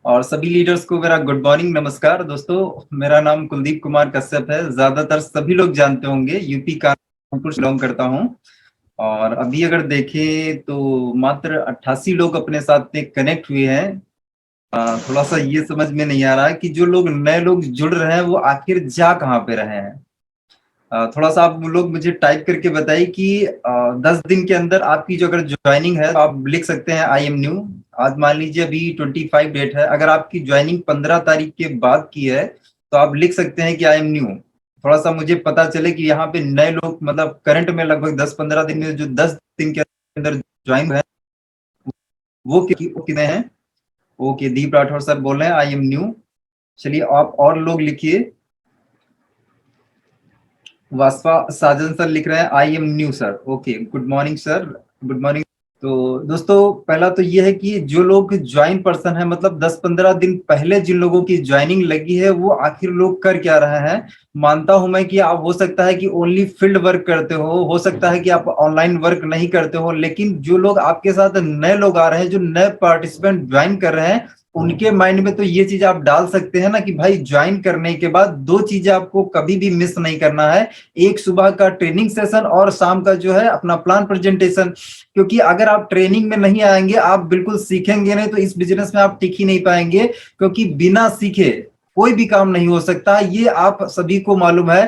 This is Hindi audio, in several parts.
और सभी लीडर्स को मेरा गुड मॉर्निंग, नमस्कार। दोस्तों, मेरा नाम कुलदीप कुमार कश्यप है। ज्यादातर सभी लोग जानते होंगे, यूपी कानपुर से बिलोंग करता हूँ। और अभी अगर देखें तो मात्र 88 लोग अपने साथ में कनेक्ट हुए हैं। थोड़ा सा ये समझ में नहीं आ रहा है कि जो लोग नए लोग जुड़ रहे हैं वो आखिर जा कहाँ पे रहे हैं। थोड़ा सा आप लोग मुझे टाइप करके बताइए कि 10 दिन के अंदर आपकी जो अगर ज्वाइनिंग है तो आप लिख सकते हैं आई एम न्यू। आज मान लीजिए अभी 25 डेट है, अगर आपकी ज्वाइनिंग 15 तारीख के बाद की है तो आप लिख सकते हैं कि आई एम न्यू। थोड़ा सा मुझे पता चले कि यहाँ पे नए लोग मतलब करंट में लगभग 10-15 दिन में जो 10 दिन के अंदर ज्वाइन है वो कितने हैं। ओके, दीप राठौर सर बोल रहे हैं आई एम न्यू। चलिए आप और लोग लिखिए। वासवा साजन सर लिख रहे हैं I am new sir. Okay, good morning sir, good morning. तो दोस्तों, पहला तो ये है कि जो लोग ज्वाइन पर्सन है, मतलब 10-15 दिन पहले जिन लोगों की ज्वाइनिंग लगी है वो आखिर लोग कर क्या रहे हैं। मानता हूं मैं कि आप हो सकता है कि ओनली फील्ड वर्क करते हो सकता है कि आप ऑनलाइन वर्क नहीं करते हो, लेकिन जो लोग आपके साथ नए लोग आ रहे हैं, जो नए पार्टिसिपेंट ज्वाइन कर रहे हैं, उनके माइंड में तो ये चीज आप डाल सकते हैं ना कि भाई ज्वाइन करने के बाद दो चीजें आपको कभी भी मिस नहीं करना है। एक सुबह का ट्रेनिंग सेशन और शाम का जो है अपना प्लान प्रेजेंटेशन। क्योंकि अगर आप ट्रेनिंग में नहीं आएंगे, आप बिल्कुल सीखेंगे नहीं, तो इस बिजनेस में आप टिक ही नहीं पाएंगे। क्योंकि बिना सीखे कोई भी काम नहीं हो सकता, ये आप सभी को मालूम है।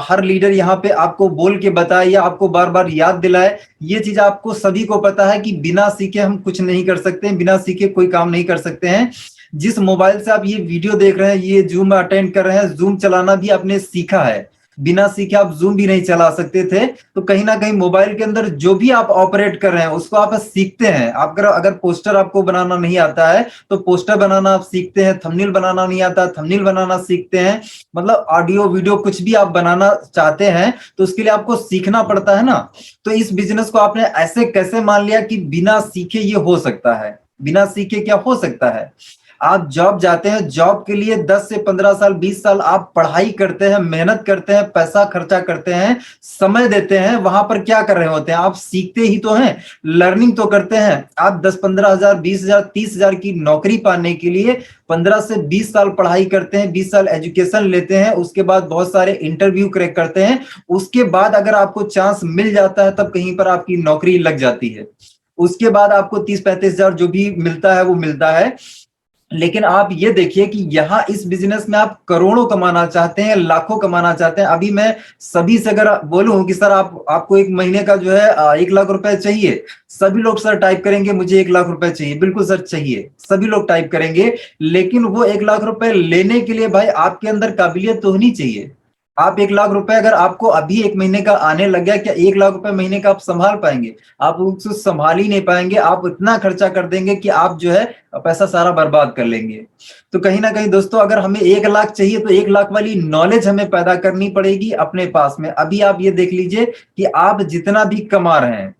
हर लीडर यहाँ पे आपको बोल के बताए या आपको बार बार याद दिलाए, ये चीज आपको सभी को पता है कि बिना सीखे हम कुछ नहीं कर सकते, बिना सीखे कोई काम नहीं कर सकते हैं। जिस मोबाइल से आप ये वीडियो देख रहे हैं, ये जूम अटेंड कर रहे हैं, जूम चलाना भी आपने सीखा है। बिना सीखे आप जूम भी नहीं चला सकते थे। तो कहीं ना कहीं मोबाइल के अंदर जो भी आप ऑपरेट कर रहे हैं उसको आप सीखते हैं। आप अगर पोस्टर आपको बनाना नहीं आता है तो पोस्टर बनाना आप सीखते हैं, थंबनेल बनाना नहीं आता, थंबनेल बनाना सीखते हैं। मतलब ऑडियो वीडियो कुछ भी आप बनाना चाहते हैं तो उसके लिए आपको सीखना पड़ता है ना। तो इस बिजनेस को आपने ऐसे कैसे मान लिया कि बिना सीखे ये हो सकता है। बिना सीखे क्या हो सकता है। आप जॉब जाते हैं, जॉब के लिए 10 से 15 साल 20 साल आप पढ़ाई करते हैं, मेहनत करते हैं, पैसा खर्चा करते हैं, समय देते हैं। वहां पर क्या कर रहे होते हैं, आप सीखते ही तो हैं, लर्निंग तो करते हैं। आप 10-15 हजार 20 हजार 30 हजार की नौकरी पाने के लिए 15 से 20 साल पढ़ाई करते हैं, 20 साल एजुकेशन लेते हैं, उसके बाद बहुत सारे इंटरव्यू क्रैक करते हैं। उसके बाद अगर आपको चांस मिल जाता है तब कहीं पर आपकी नौकरी लग जाती है। उसके बाद आपको 30-35 हजार जो भी मिलता है वो मिलता है। लेकिन आप ये देखिए कि यहाँ इस बिजनेस में आप करोड़ों कमाना चाहते हैं, लाखों कमाना चाहते हैं। अभी मैं सभी से अगर बोलूं कि सर आपको एक महीने का जो है 1 लाख रुपए चाहिए, सभी लोग सर टाइप करेंगे मुझे 1 लाख रुपए चाहिए, बिल्कुल सर चाहिए, सभी लोग टाइप करेंगे। लेकिन वो 1 लाख रुपए लेने के लिए भाई आपके अंदर काबिलियत तो होनी चाहिए। आप 1 लाख रुपए अगर आपको अभी 1 महीने का आने लग गया, क्या 1 लाख रुपए महीने का आप संभाल पाएंगे। आप उसको संभाल ही नहीं पाएंगे, आप इतना खर्चा कर देंगे कि आप जो है पैसा सारा बर्बाद कर लेंगे। तो कहीं ना कहीं दोस्तों, अगर हमें 1 लाख चाहिए तो 1 लाख वाली नॉलेज हमें पैदा करनी पड़ेगी अपने पास में। अभी आप ये देख लीजिए कि आप जितना भी कमा रहे हैं,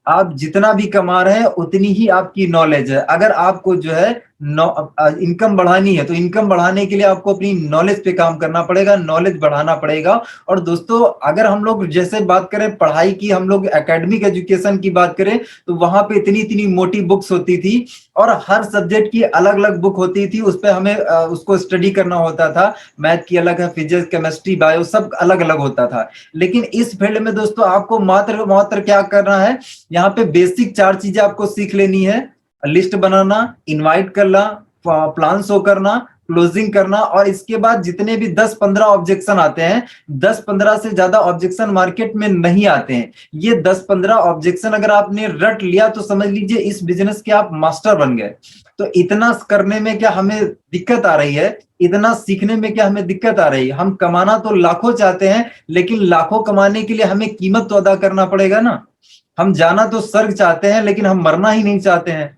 आप जितना भी कमा रहे हैं उतनी ही आपकी नॉलेज है। अगर आपको जो है इनकम बढ़ानी है तो इनकम बढ़ाने के लिए आपको अपनी नॉलेज पे काम करना पड़ेगा, नॉलेज बढ़ाना पड़ेगा। और दोस्तों, अगर हम लोग जैसे बात करें पढ़ाई की, हम लोग एकेडमिक एजुकेशन की बात करें तो वहां पे इतनी इतनी मोटी बुक्स होती थी और हर सब्जेक्ट की अलग अलग बुक होती थी। उस पर हमें उसको स्टडी करना होता था। मैथ की अलग है, फिजिक्स, केमिस्ट्री, बायो सब अलग अलग होता था। लेकिन इस फील्ड में दोस्तों आपको मात्र मात्र क्या करना है, यहाँ पे बेसिक 4 चीजें आपको सीख लेनी है। लिस्ट बनाना, इनवाइट करना, प्लान शो करना, क्लोजिंग करना। और इसके बाद जितने भी 10-15 ऑब्जेक्शन आते हैं, 10-15 से ज्यादा ऑब्जेक्शन मार्केट में नहीं आते हैं। ये 10-15 ऑब्जेक्शन अगर आपने रट लिया तो समझ लीजिए इस बिजनेस के आप मास्टर बन गए। तो इतना करने में क्या हमें दिक्कत आ रही है, इतना सीखने में क्या हमें दिक्कत आ रही है। हम कमाना तो लाखों चाहते हैं, लेकिन लाखों कमाने के लिए हमें कीमत तो अदा करना पड़ेगा ना। हम जाना तो स्वर्ग चाहते हैं लेकिन हम मरना ही नहीं चाहते हैं।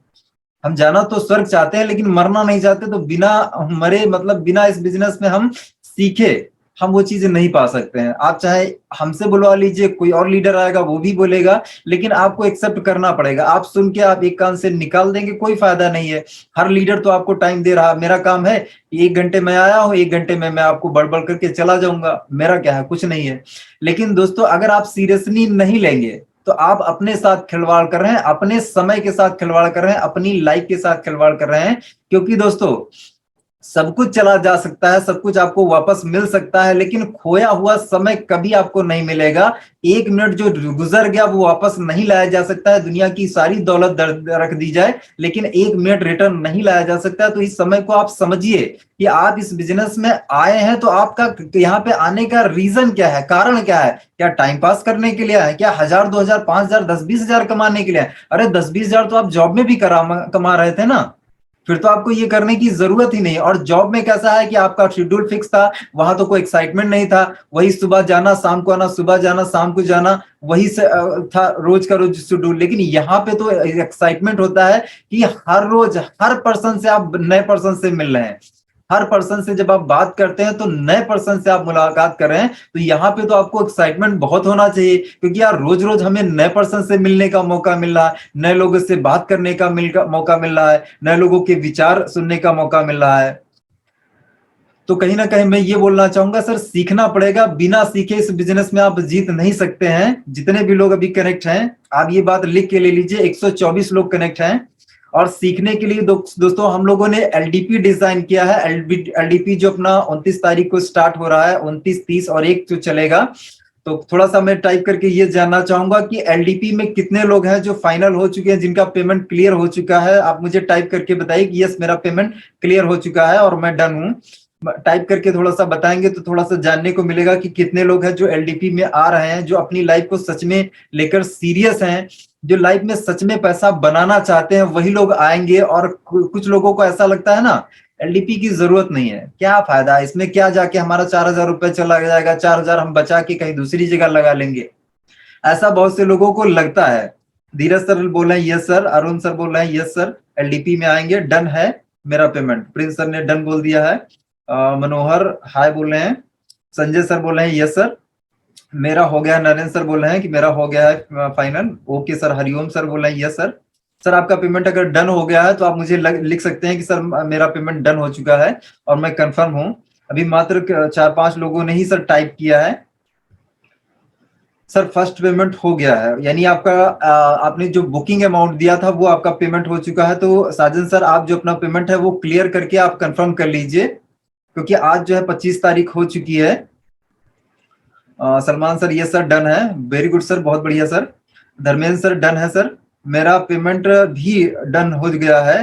हम जाना तो स्वर्ग चाहते हैं लेकिन मरना नहीं चाहते। तो बिना मरे, मतलब बिना इस बिजनेस में हम सीखे, हम वो चीजें नहीं पा सकते हैं। आप चाहे हमसे बुलवा लीजिए, कोई और लीडर आएगा वो भी बोलेगा, लेकिन आपको एक्सेप्ट करना पड़ेगा। आप सुन के आप एक कान से निकाल देंगे, कोई फायदा नहीं है। हर लीडर तो आपको टाइम दे रहा है। मेरा काम है 1 घंटे में आया हूं, 1 घंटे में मैं आपको बड़बड़ करके चला जाऊंगा, मेरा क्या है, कुछ नहीं है। लेकिन दोस्तों, अगर आप सीरियसली नहीं लेंगे तो आप अपने साथ खिलवाड़ कर रहे हैं, अपने समय के साथ खिलवाड़ कर रहे हैं, अपनी लाइफ के साथ खिलवाड़ कर रहे हैं। क्योंकि दोस्तों सब कुछ चला जा सकता है, सब कुछ आपको वापस मिल सकता है, लेकिन खोया हुआ समय कभी आपको नहीं मिलेगा। 1 मिनट जो गुजर गया वो वापस नहीं लाया जा सकता है। दुनिया की सारी दौलत रख दी जाए, लेकिन 1 मिनट रिटर्न नहीं लाया जा सकता है। तो इस समय को आप समझिए कि आप इस बिजनेस में आए हैं, तो आपका यहाँ पे आने का रीजन क्या है, कारण क्या है? क्या टाइम पास करने के लिए है? क्या 1000, 2000, 5000, 10-20 हजार कमाने के लिए है? अरे 10-20 हजार तो आप जॉब में भी कमा रहे थे ना, फिर तो आपको ये करने की जरूरत ही नहीं। और जॉब में कैसा है कि आपका शेड्यूल फिक्स था, वहां तो कोई एक्साइटमेंट नहीं था, वही सुबह जाना शाम को आना, सुबह जाना शाम को जाना, वही से था रोज का रोज शेड्यूल। लेकिन यहाँ पे तो एक्साइटमेंट होता है कि हर रोज हर पर्सन से आप नए पर्सन से मिल रहे हैं, हर पर्सन से जब आप बात करते हैं तो नए पर्सन से आप मुलाकात कर रहे हैं। तो यहाँ पे तो आपको एक्साइटमेंट बहुत होना चाहिए, क्योंकि यार रोज रोज हमें नए पर्सन से मिलने का मौका मिल रहा है, नए लोगों से बात करने का मौका मिल रहा है, नए लोगों के विचार सुनने का मौका मिल रहा है। तो कहीं ना कहीं मैं ये बोलना चाहूंगा सर, सीखना पड़ेगा, बिना सीखे इस बिजनेस में आप जीत नहीं सकते हैं। जितने भी लोग अभी कनेक्ट हैं, आप ये बात लिख के ले लीजिए, 124 लोग कनेक्ट हैं। और सीखने के लिए दोस्तों हम लोगों ने एलडीपी डिजाइन किया है। एलडीपी जो अपना 29 तारीख को स्टार्ट हो रहा है, 29, 30 और 1 जो चलेगा। तो थोड़ा सा मैं टाइप करके ये जानना चाहूंगा कि एलडीपी में कितने लोग हैं जो फाइनल हो चुके हैं, जिनका पेमेंट क्लियर हो चुका है। आप मुझे टाइप करके बताइए कि यस मेरा पेमेंट क्लियर हो चुका है और मैं डन हूं। टाइप करके थोड़ा सा बताएंगे तो थोड़ा सा जानने को मिलेगा कि कितने लोग हैं जो एलडीपी में आ रहे हैं, जो अपनी लाइफ को सच में लेकर सीरियस हैं, जो लाइफ में सच में पैसा बनाना चाहते हैं, वही लोग आएंगे। और कुछ लोगों को ऐसा लगता है ना, एलडीपी की जरूरत नहीं है, क्या फायदा है इसमें, क्या जाके हमारा 4000 रुपये चला जाएगा, 4000 हम बचा के कहीं दूसरी जगह लगा लेंगे, ऐसा बहुत से लोगों को लगता है। धीरज सर बोल रहे हैं यस सर, अरुण सर बोल रहे हैं यस सर, एलडीपी में आएंगे, डन है मेरा पेमेंट। प्रिंस सर ने डन बोल दिया है। मनोहर हाय बोल रहे हैं। संजय सर बोल रहे हैं यस सर मेरा हो गया। नरेंद्र सर बोल रहे हैं कि मेरा हो गया है final. Okay sir. Hariom sir बोल रहे हैं यस सर। सर आपका पेमेंट अगर डन हो गया है तो आप मुझे लिख सकते हैं कि सर मेरा पेमेंट डन हो चुका है और मैं कंफर्म हूं। अभी मात्र 4-5 लोगों ने ही सर टाइप किया है। सर फर्स्ट पेमेंट हो गया है, यानी आपका आपने जो बुकिंग अमाउंट दिया था वो आपका पेमेंट हो चुका है। तो साजन सर आप जो अपना पेमेंट है वो क्लियर करके आप कंफर्म कर लीजिए, क्योंकि आज जो है 25 तारीख हो चुकी है। सलमान सर ये सर डन है, वेरी गुड सर, बहुत बढ़िया सर। धर्मेंद्र सर डन है सर, मेरा पेमेंट भी डन हो गया है।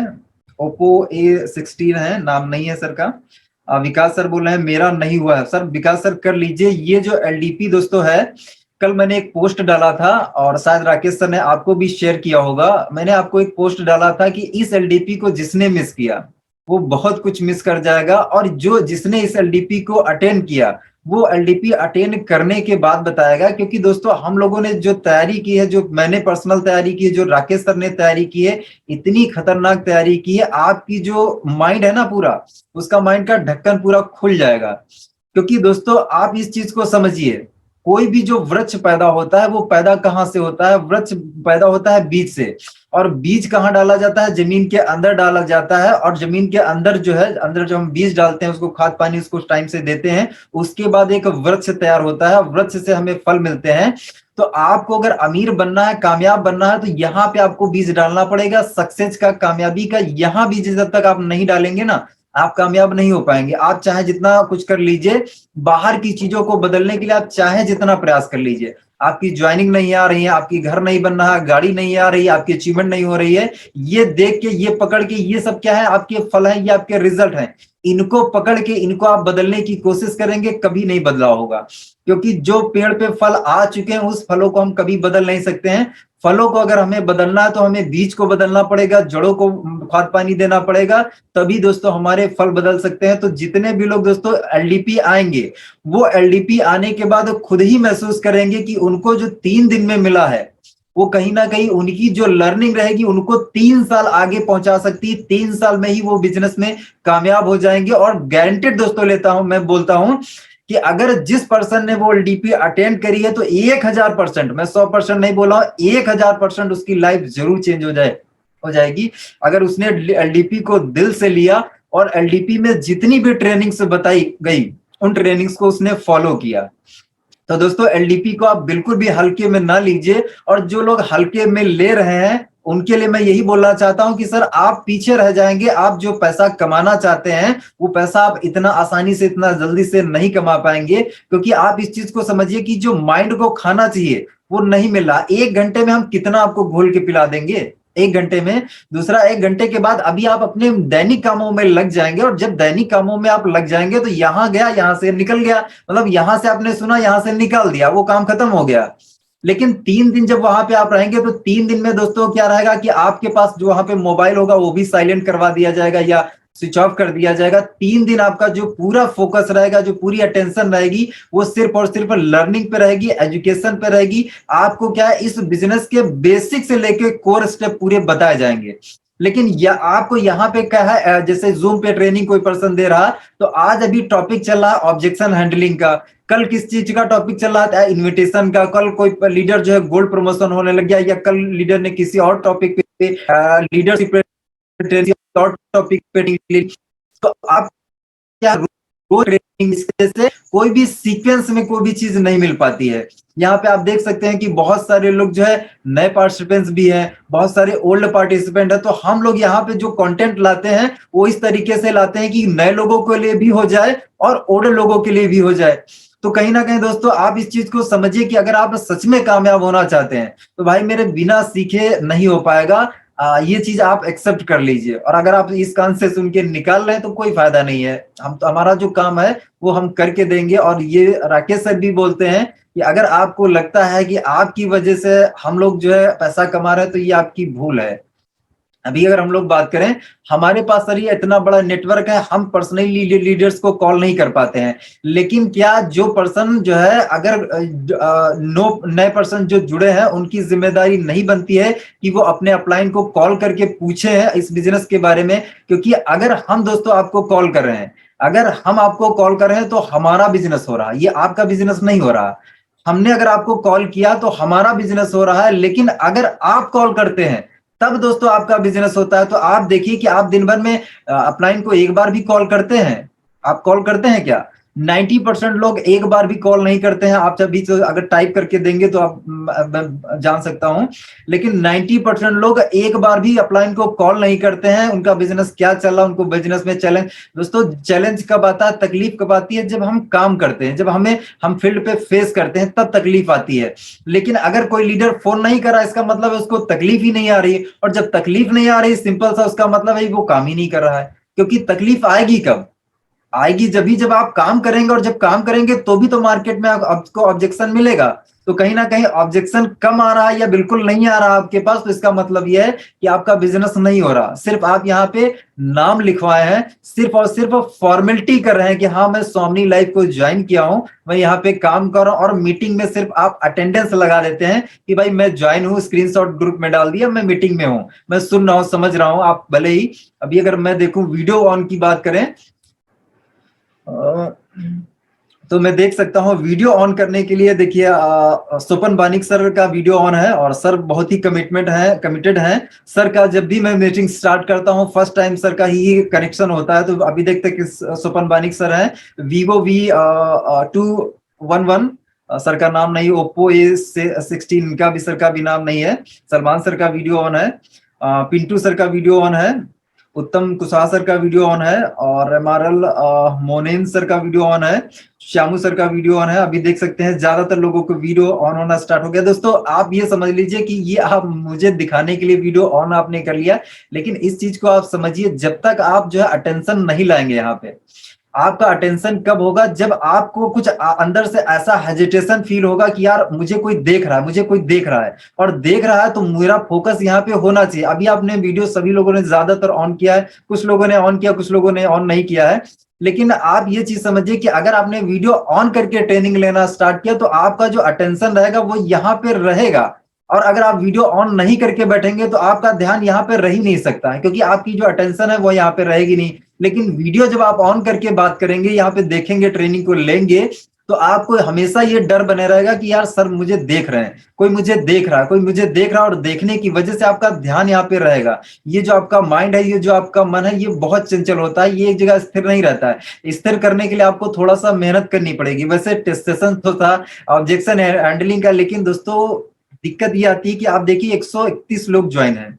ओप्पो A16 है, नाम नहीं है सर का। विकास सर बोल रहे हैं मेरा नहीं हुआ है। सर विकास सर कर लीजिए। ये जो एलडीपी दोस्तों है, कल मैंने एक पोस्ट डाला था और शायद राकेश सर ने आपको भी शेयर किया होगा। मैंने आपको एक पोस्ट डाला था कि इस एलडीपी को जिसने मिस किया वो बहुत कुछ मिस कर जाएगा, और जो जिसने इस एलडीपी को अटेंड किया वो एलडीपी अटेंड करने के बाद बताएगा। क्योंकि दोस्तों हम लोगों ने जो तैयारी की है, जो मैंने पर्सनल तैयारी की है, जो राकेश सर ने तैयारी की है, इतनी खतरनाक तैयारी की है, आपकी जो माइंड है ना पूरा, उसका माइंड का ढक्कन पूरा खुल जाएगा। क्योंकि दोस्तों आप इस चीज को समझिए, कोई भी जो वृक्ष पैदा होता है वो पैदा कहाँ से होता है? वृक्ष पैदा होता है बीज से। और बीज कहाँ डाला जाता है? जमीन के अंदर डाला जाता है। और जमीन के अंदर जो है, अंदर जो हम बीज डालते हैं उसको खाद पानी उसको टाइम से देते हैं, उसके बाद एक वृक्ष तैयार होता है, वृक्ष से हमें फल मिलते हैं। तो आपको अगर अमीर बनना है, कामयाब बनना है, तो यहाँ पे आपको बीज डालना पड़ेगा सक्सेस का, कामयाबी का। यहाँ बीज जब तक आप नहीं डालेंगे ना, आप कामयाब नहीं हो पाएंगे। आप चाहे जितना कुछ कर लीजिए, बाहर की चीजों को बदलने के लिए आप चाहे जितना प्रयास कर लीजिए, आपकी ज्वाइनिंग नहीं आ रही है, आपकी घर नहीं बन रहा, गाड़ी नहीं आ रही, आपकी अचीवमेंट नहीं हो रही है, ये देख के, ये पकड़ के, ये सब क्या है? आपके फल है, ये आपके रिजल्ट है। इनको पकड़ के इनको आप बदलने की कोशिश करेंगे, कभी नहीं बदलाव होगा। क्योंकि जो पेड़ पे फल आ चुके हैं उस फलों को हम कभी बदल नहीं सकते हैं। फलों को अगर हमें बदलना है तो हमें बीज को बदलना पड़ेगा, जड़ों को खाद पानी देना पड़ेगा, तभी दोस्तों हमारे फल बदल सकते हैं। तो जितने भी लोग दोस्तों एलडीपी आएंगे, वो एलडीपी आने के बाद खुद ही महसूस करेंगे कि उनको जो 3 दिन में मिला है वो कहीं ना कहीं उनकी जो लर्निंग रहेगी उनको 3 साल आगे पहुंचा सकती है। 3 साल में ही वो बिजनेस में कामयाब हो जाएंगे। और गारंटेड दोस्तों लेता हूं, मैं बोलता हूं कि अगर जिस पर्सन ने वो एलडीपी अटेंड करी है तो 1000%, मैं 100% नहीं बोला हूं, 1000% उसकी लाइफ जरूर चेंज हो जाएगी। अगर उसने एलडीपी को दिल से लिया और एलडीपी में जितनी भी ट्रेनिंग्स बताई गई उन ट्रेनिंग्स को उसने फॉलो किया। तो दोस्तों एलडीपी को आप बिल्कुल भी हल्के में ना लीजिए, और जो लोग हल्के में ले रहे हैं उनके लिए मैं यही बोलना चाहता हूं कि सर आप पीछे रह जाएंगे। आप जो पैसा कमाना चाहते हैं वो पैसा आप इतना आसानी से इतना जल्दी से नहीं कमा पाएंगे, क्योंकि आप इस चीज को समझिए कि जो माइंड को खाना चाहिए वो नहीं मिल रहा। 1 घंटे में हम कितना आपको घोल के पिला देंगे 1 घंटे में। दूसरा, 1 घंटे के बाद अभी आप अपने दैनिक कामों में लग जाएंगे, और जब दैनिक कामों में आप लग जाएंगे तो यहां गया यहां से निकल गया, मतलब यहां से आपने सुना यहां से निकाल दिया, वो काम खत्म हो गया। लेकिन 3 दिन जब वहां पे आप रहेंगे तो 3 दिन में दोस्तों क्या रहेगा कि आपके पास जो वहां पे मोबाइल होगा वो भी साइलेंट करवा दिया जाएगा या स्विच ऑफ कर दिया जाएगा। 3 दिन आपका जो पूरा फोकस रहेगा, जो पूरी अटेंशन रहेगी, वो सिर्फ और सिर्फ लर्निंग पे रहेगी, एजुकेशन पे रहेगी। आपको क्या है, इस बिजनेस के बेसिक से लेके कोर स्टेप पूरे बताए जाएंगे। लेकिन आपको यहाँ पे क्या है, जैसे जूम पे ट्रेनिंग कोई पर्सन दे रहा, तो आज अभी टॉपिक चल रहा है ऑब्जेक्शन हैंडलिंग का, कल किस चीज का टॉपिक चल रहा था, इन्विटेशन का, कल कोई लीडर जो है गोल्ड प्रमोशन होने लग गया, या कल लीडर ने किसी और टॉपिक पे लीडरशिप और टॉपिक पे। तो आप क्या रोज ट्रेनिंग से कोई भी सीक्वेंस में कोई भी चीज नहीं मिल पाती है। यहाँ पे आप देख सकते हैं कि बहुत सारे लोग जो है नए पार्टिसिपेंट्स भी हैं, बहुत सारे ओल्ड पार्टिसिपेंट है। तो हम लोग यहाँ पे जो कंटेंट लाते हैं वो इस तरीके से लाते हैं कि नए लोगों के लिए भी हो जाए और ओल्ड लोगों के लिए भी हो जाए। तो कहीं ना कहीं दोस्तों आप इस चीज को समझिए कि अगर आप सच में कामयाब होना चाहते हैं तो भाई मेरे बिना सीखे नहीं हो पाएगा। ये चीज आप एक्सेप्ट कर लीजिए, और अगर आप इस कान से सुन के निकाल रहे हैं तो कोई फायदा नहीं है। हम तो हमारा जो काम है वो हम करके देंगे। और ये राकेश सर भी बोलते हैं कि अगर आपको लगता है कि आपकी वजह से हम लोग जो है पैसा कमा रहे हैं तो ये आपकी भूल है। अभी अगर हम लोग बात करें, हमारे पास सर ये इतना बड़ा नेटवर्क है, हम पर्सनली लीडर्स को कॉल नहीं कर पाते हैं। लेकिन क्या जो पर्सन जो है, अगर नो नए पर्सन जो जुड़े हैं उनकी जिम्मेदारी नहीं बनती है कि वो अपने अपलाइन को कॉल करके पूछे हैं इस बिजनेस के बारे में। क्योंकि अगर हम दोस्तों आपको कॉल कर रहे हैं, अगर हम आपको कॉल कर रहे हैं तो हमारा बिजनेस हो रहा है, ये आपका बिजनेस नहीं हो रहा। हमने अगर आपको कॉल किया तो हमारा बिजनेस हो रहा है, लेकिन अगर आप कॉल करते हैं तब दोस्तों आपका बिजनेस होता है। तो आप देखिए कि आप दिन भर में अपलाइन को एक बार भी कॉल करते हैं? आप कॉल करते हैं क्या? 90% लोग एक बार भी कॉल नहीं करते हैं। आप जब भी अगर टाइप करके देंगे तो आप मैं जान सकता हूं, लेकिन 90% लोग एक बार भी अपलाइन को कॉल नहीं करते हैं। उनका बिजनेस क्या चल रहा है, उनको बिजनेस में चैलेंज, दोस्तों चैलेंज कब आता है, तकलीफ कब आती है? जब हम काम करते हैं, जब हम फील्ड पे फेस करते हैं तब तकलीफ आती है। लेकिन अगर कोई लीडर फोन नहीं कर रहा, इसका मतलब है उसको तकलीफ ही नहीं आ रही। और जब तकलीफ नहीं आ रही, सिंपल सा उसका मतलब है वो काम ही नहीं कर रहा है। क्योंकि तकलीफ आएगी कब? आएगी जब आप काम करेंगे, और जब काम करेंगे तो भी तो मार्केट में आपको ऑब्जेक्शन मिलेगा। तो कहीं ना कहीं ऑब्जेक्शन कम आ रहा है या बिल्कुल नहीं आ रहा आपके पास, तो इसका मतलब यह है कि आपका बिजनेस नहीं हो रहा। सिर्फ आप यहाँ पे नाम लिखवाए हैं, सिर्फ और सिर्फ फॉर्मेलिटी कर रहे हैं कि हाँ मैं स्वामी लाइफ को ज्वाइन किया हूं, मैं यहाँ पे काम कर रहा हूं। और मीटिंग में सिर्फ आप अटेंडेंस लगा देते हैं कि भाई मैं ज्वाइन हूँ, स्क्रीनशॉट ग्रुप में डाल दिया, मैं मीटिंग में हूँ, मैं सुन रहा हूँ, समझ रहा हूँ। आप भले ही अभी अगर मैं देखूं वीडियो ऑन की बात करें, तो मैं देख सकता हूँ वीडियो ऑन करने के लिए। देखिए स्वपन बानिक सर का वीडियो ऑन है, और सर बहुत ही कमिटेड है। सर का जब भी मैं मीटिंग स्टार्ट करता हूँ फर्स्ट टाइम सर का ही कनेक्शन होता है। तो अभी देखते हैं कि स्वपन बानिक सर है, Vivo V211 सर का नाम नहीं, Oppo A16 का भी सर का भी नाम नहीं है। सलमान सर का वीडियो ऑन है, पिंटू सर का वीडियो ऑन है, उत्तम कुशवाहा सर का वीडियो ऑन है, और एमआरएल मोनेन सर का वीडियो ऑन है, श्यामू सर का वीडियो ऑन है। अभी देख सकते हैं ज्यादातर लोगों को वीडियो ऑन होना स्टार्ट हो गया। दोस्तों आप ये समझ लीजिए कि ये आप मुझे दिखाने के लिए वीडियो ऑन आपने कर लिया, लेकिन इस चीज को आप समझिए, जब तक आप जो है अटेंशन नहीं लाएंगे यहाँ पे, आपका अटेंशन कब होगा? जब आपको कुछ अंदर से ऐसा हेजिटेशन फील होगा कि यार मुझे कोई देख रहा है, मुझे कोई देख रहा है, और देख रहा है तो मेरा फोकस यहाँ पे होना चाहिए। अभी आपने वीडियो सभी लोगों ने ज्यादातर ऑन किया है, कुछ लोगों ने ऑन किया, कुछ लोगों ने ऑन नहीं किया है। लेकिन आप ये चीज समझिए कि अगर आपने वीडियो ऑन करके ट्रेनिंग लेना स्टार्ट किया तो आपका जो अटेंशन रहेगा वो यहाँ पे रहेगा। और अगर आप वीडियो ऑन नहीं करके बैठेंगे तो आपका ध्यान यहाँ पे रह ही नहीं सकता है, क्योंकि आपकी जो अटेंशन है वो यहाँ पे रहेगी नहीं। लेकिन वीडियो जब आप ऑन करके बात करेंगे, यहाँ पे देखेंगे, ट्रेनिंग को लेंगे, तो आपको हमेशा ये डर बने रहेगा कि यार सर मुझे देख रहे हैं, कोई मुझे देख रहा है, कोई मुझे देख रहा है, और देखने की वजह से आपका ध्यान यहाँ पे रहेगा। ये जो आपका माइंड है, ये जो आपका मन है, ये बहुत चंचल होता है, ये एक जगह स्थिर नहीं रहता है। स्थिर करने के लिए आपको थोड़ा सा मेहनत करनी पड़ेगी। वैसे सेशन तो था ऑब्जेक्शन हैंडलिंग का, लेकिन दोस्तों दिक्कत ये आती है कि आप देखिए 131 लोग ज्वाइन है,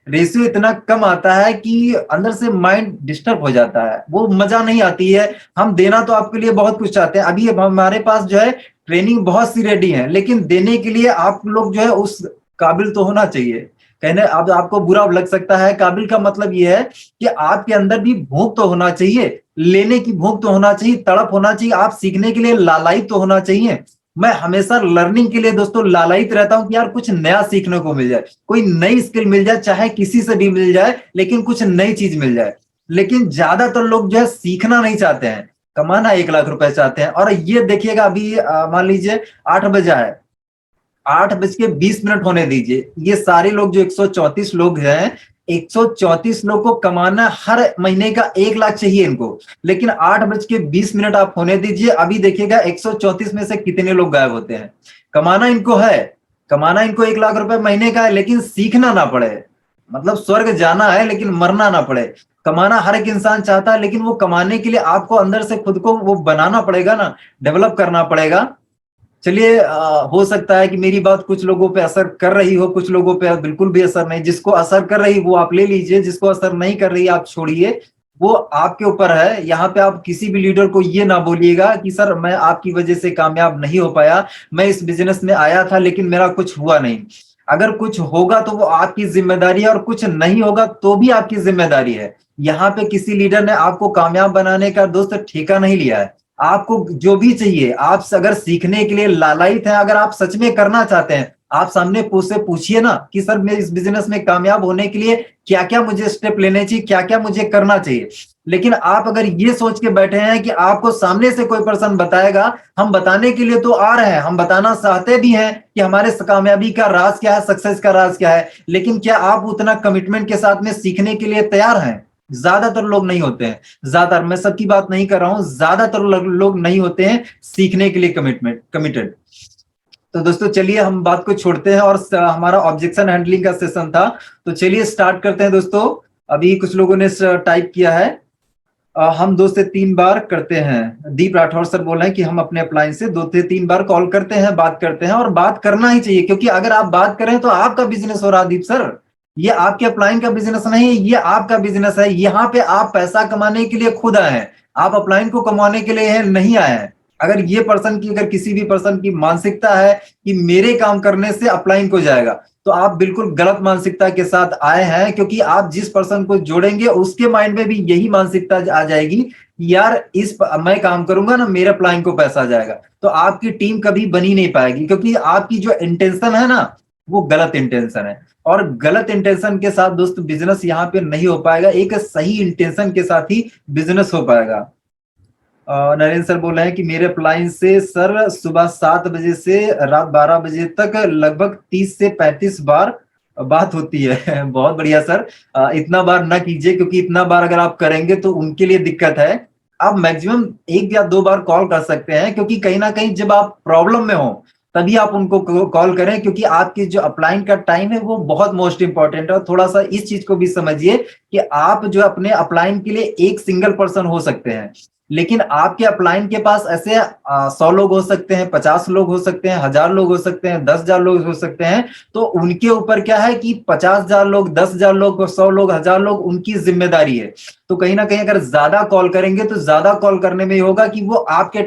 रेशियो इतना कम आता है कि अंदर से माइंड डिस्टर्ब हो जाता है, वो मजा नहीं आती है। हम देना तो आपके लिए बहुत कुछ चाहते हैं, अभी हमारे पास जो है ट्रेनिंग बहुत सी रेडी है, लेकिन देने के लिए आप लोग जो है उस काबिल तो होना चाहिए। कहने अब आपको बुरा लग सकता है, काबिल का मतलब ये है कि आपके अंदर भी भूख तो होना चाहिए, लेने की भूख तो होना चाहिए, तड़प होना चाहिए, आप सीखने के लिए लालायित तो होना चाहिए। मैं हमेशा लर्निंग के लिए दोस्तों लालायित रहता हूं कि यार कुछ नया सीखने को मिल जाए, कोई नई स्किल मिल जाए, चाहे किसी से भी मिल जाए, लेकिन कुछ नई चीज मिल जाए। लेकिन ज्यादातर लोग जो है सीखना नहीं चाहते हैं, कमाना 1 लाख रुपए चाहते हैं। और ये देखिएगा अभी मान लीजिए 8 बजा है, 8:20 होने दीजिए, ये सारे लोग जो 134 लोग हैं, 134 लोग को कमाना हर महीने का 1 लाख चाहिए इनको, लेकिन 8:20 आप होने दीजिए, अभी देखिएगा 134 में से कितने लोग गायब होते हैं। कमाना इनको है, कमाना इनको 1 लाख रुपए महीने का है, लेकिन सीखना ना पड़े। मतलब स्वर्ग जाना है लेकिन मरना ना पड़े। कमाना हर एक इंसान चाहता है, लेकिन वो कमाने के लिए आपको अंदर से खुद को वो बनाना पड़ेगा ना, डेवलप करना पड़ेगा। चलिए हो सकता है कि मेरी बात कुछ लोगों पे असर कर रही हो, कुछ लोगों पे बिल्कुल भी असर नहीं। जिसको असर कर रही वो आप ले लीजिए, जिसको असर नहीं कर रही आप छोड़िए, वो आपके ऊपर है। यहाँ पे आप किसी भी लीडर को ये ना बोलिएगा कि सर मैं आपकी वजह से कामयाब नहीं हो पाया, मैं इस बिजनेस में आया था लेकिन मेरा कुछ हुआ नहीं। अगर कुछ होगा तो वो आपकी जिम्मेदारी है, और कुछ नहीं होगा तो भी आपकी जिम्मेदारी है। यहाँ पे किसी लीडर ने आपको कामयाब बनाने का दोस्त ठेका नहीं लिया है। आपको जो भी चाहिए, आप अगर सीखने के लिए लालायित हैं, अगर आप सच में करना चाहते हैं, आप सामने से पूछिए ना कि सर मैं इस बिजनेस में कामयाब होने के लिए क्या क्या मुझे स्टेप लेने चाहिए, क्या क्या मुझे करना चाहिए। लेकिन आप अगर ये सोच के बैठे हैं कि आपको सामने से कोई पर्सन बताएगा, हम बताने के लिए तो आ रहे हैं, हम बताना चाहते भी हैं कि हमारे कामयाबी का राज क्या है, सक्सेस का राज क्या है, लेकिन क्या आप उतना कमिटमेंट के साथ में सीखने के लिए तैयार हैं? ज्यादातर लोग नहीं होते हैं। ज्यादातर, मैं सबकी बात नहीं कर रहा हूं, ज्यादातर लोग नहीं होते हैं सीखने के लिए कमिटेड। तो दोस्तों चलिए हम बात को छोड़ते हैं, और हमारा ऑब्जेक्शन हैंडलिंग का सेशन था, तो चलिए स्टार्ट करते हैं दोस्तों। अभी कुछ लोगों ने टाइप किया है, हम 2 से 3 बार करते हैं। दीप राठौर सर बोल रहे हैं कि हम अपने अप्लायंस से 2 से 3 बार कॉल करते हैं, बात करते हैं, और बात करना ही चाहिए, क्योंकि अगर आप बात करें तो आपका बिजनेस हो रहा है दीप सर। ये आपके अप्लाइन का बिजनेस नहीं है, ये आपका बिजनेस है। यहाँ पे आप पैसा कमाने के लिए खुद आए हैं, आप अप्लाइन को कमाने के लिए नहीं आए हैं। अगर ये पर्सन की, अगर किसी भी पर्सन की मानसिकता है कि मेरे काम करने से अपलाइन को जाएगा, तो आप बिल्कुल गलत मानसिकता के साथ आए हैं, क्योंकि आप जिस पर्सन को जोड़ेंगे उसके माइंड में भी यही मानसिकता आ जाएगी कि यार मैं काम करूंगा ना, मेरे अप्लाइन को पैसा जाएगा। तो आपकी टीम कभी बनी नहीं पाएगी, क्योंकि आपकी जो इंटेंशन है ना, वो गलत इंटेंशन है। और गलत इंटेंशन के साथ दोस्त बिजनेस यहाँ पे नहीं हो पाएगा, एक सही इंटेंशन के साथ ही बिजनेस हो पाएगा। नरेंद्र सर बोल रहे हैं कि मेरे अप्लायंस से सर सुबह 7 बजे से रात 12 बजे तक लगभग 30 से 35 बार बात होती है। बहुत बढ़िया सर, इतना बार ना कीजिए, क्योंकि इतना बार अगर आप करेंगे तो उनके लिए दिक्कत है। आप मैक्सिमम 1 या 2 बार कॉल कर सकते हैं, क्योंकि कहीं ना कहीं जब आप प्रॉब्लम में हो तभी आप उनको कॉल करें, क्योंकि आपकी जो अपलाइन का टाइम है वो बहुत मोस्ट इंपॉर्टेंट है। और थोड़ा सा इस चीज को भी समझिए कि आप जो अपने अपलाइन के लिए एक सिंगल पर्सन हो सकते हैं, लेकिन आपके अपलाइन के पास ऐसे 100 लोग हो सकते हैं, 50 लोग हो सकते हैं, 1000 लोग हो सकते हैं, 10,000 लोग हो सकते हैं। तो उनके ऊपर क्या है कि 50,000 लोग, 10,000 लोग, 100 लोग, 1000 लोग उनकी जिम्मेदारी है। तो कहीं ना कहीं अगर ज्यादा कॉल करेंगे तो ज्यादा कॉल करने में ही होगा कि वो आपके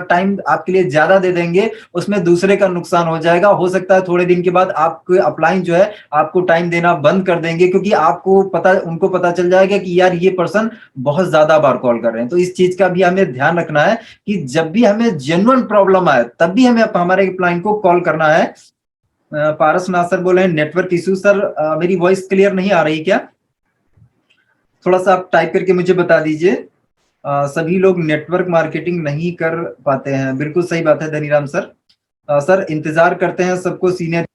टाइम आपके लिए ज्यादा दे देंगे, उसमें दूसरे का नुकसान हो जाएगा। हो सकता है थोड़े दिन के बाद आपके अपलाइन जो है आपको टाइम देना बंद कर देंगे, क्योंकि आपको पता, उनको पता चल जाएगा कि यार ये पर्सन बहुत ज्यादा बार कॉल कर रहे हैं। तो इस चीज का भी हमें ध्यान रखना है कि जब भी हमें जेन्युइन प्रॉब्लम आए तब भी हमें हमारे अपलाइन को कॉल करना है। पारस नासर बोले नेटवर्क इशू सर, मेरी वॉइस क्लियर नहीं आ रही क्या? थोड़ा सा आप टाइप करके मुझे बता दीजिए। सभी लोग नेटवर्क मार्केटिंग नहीं कर पाते हैं, बिल्कुल सही बात है धनीराम सर। सर इंतजार करते हैं सबको, सीनियर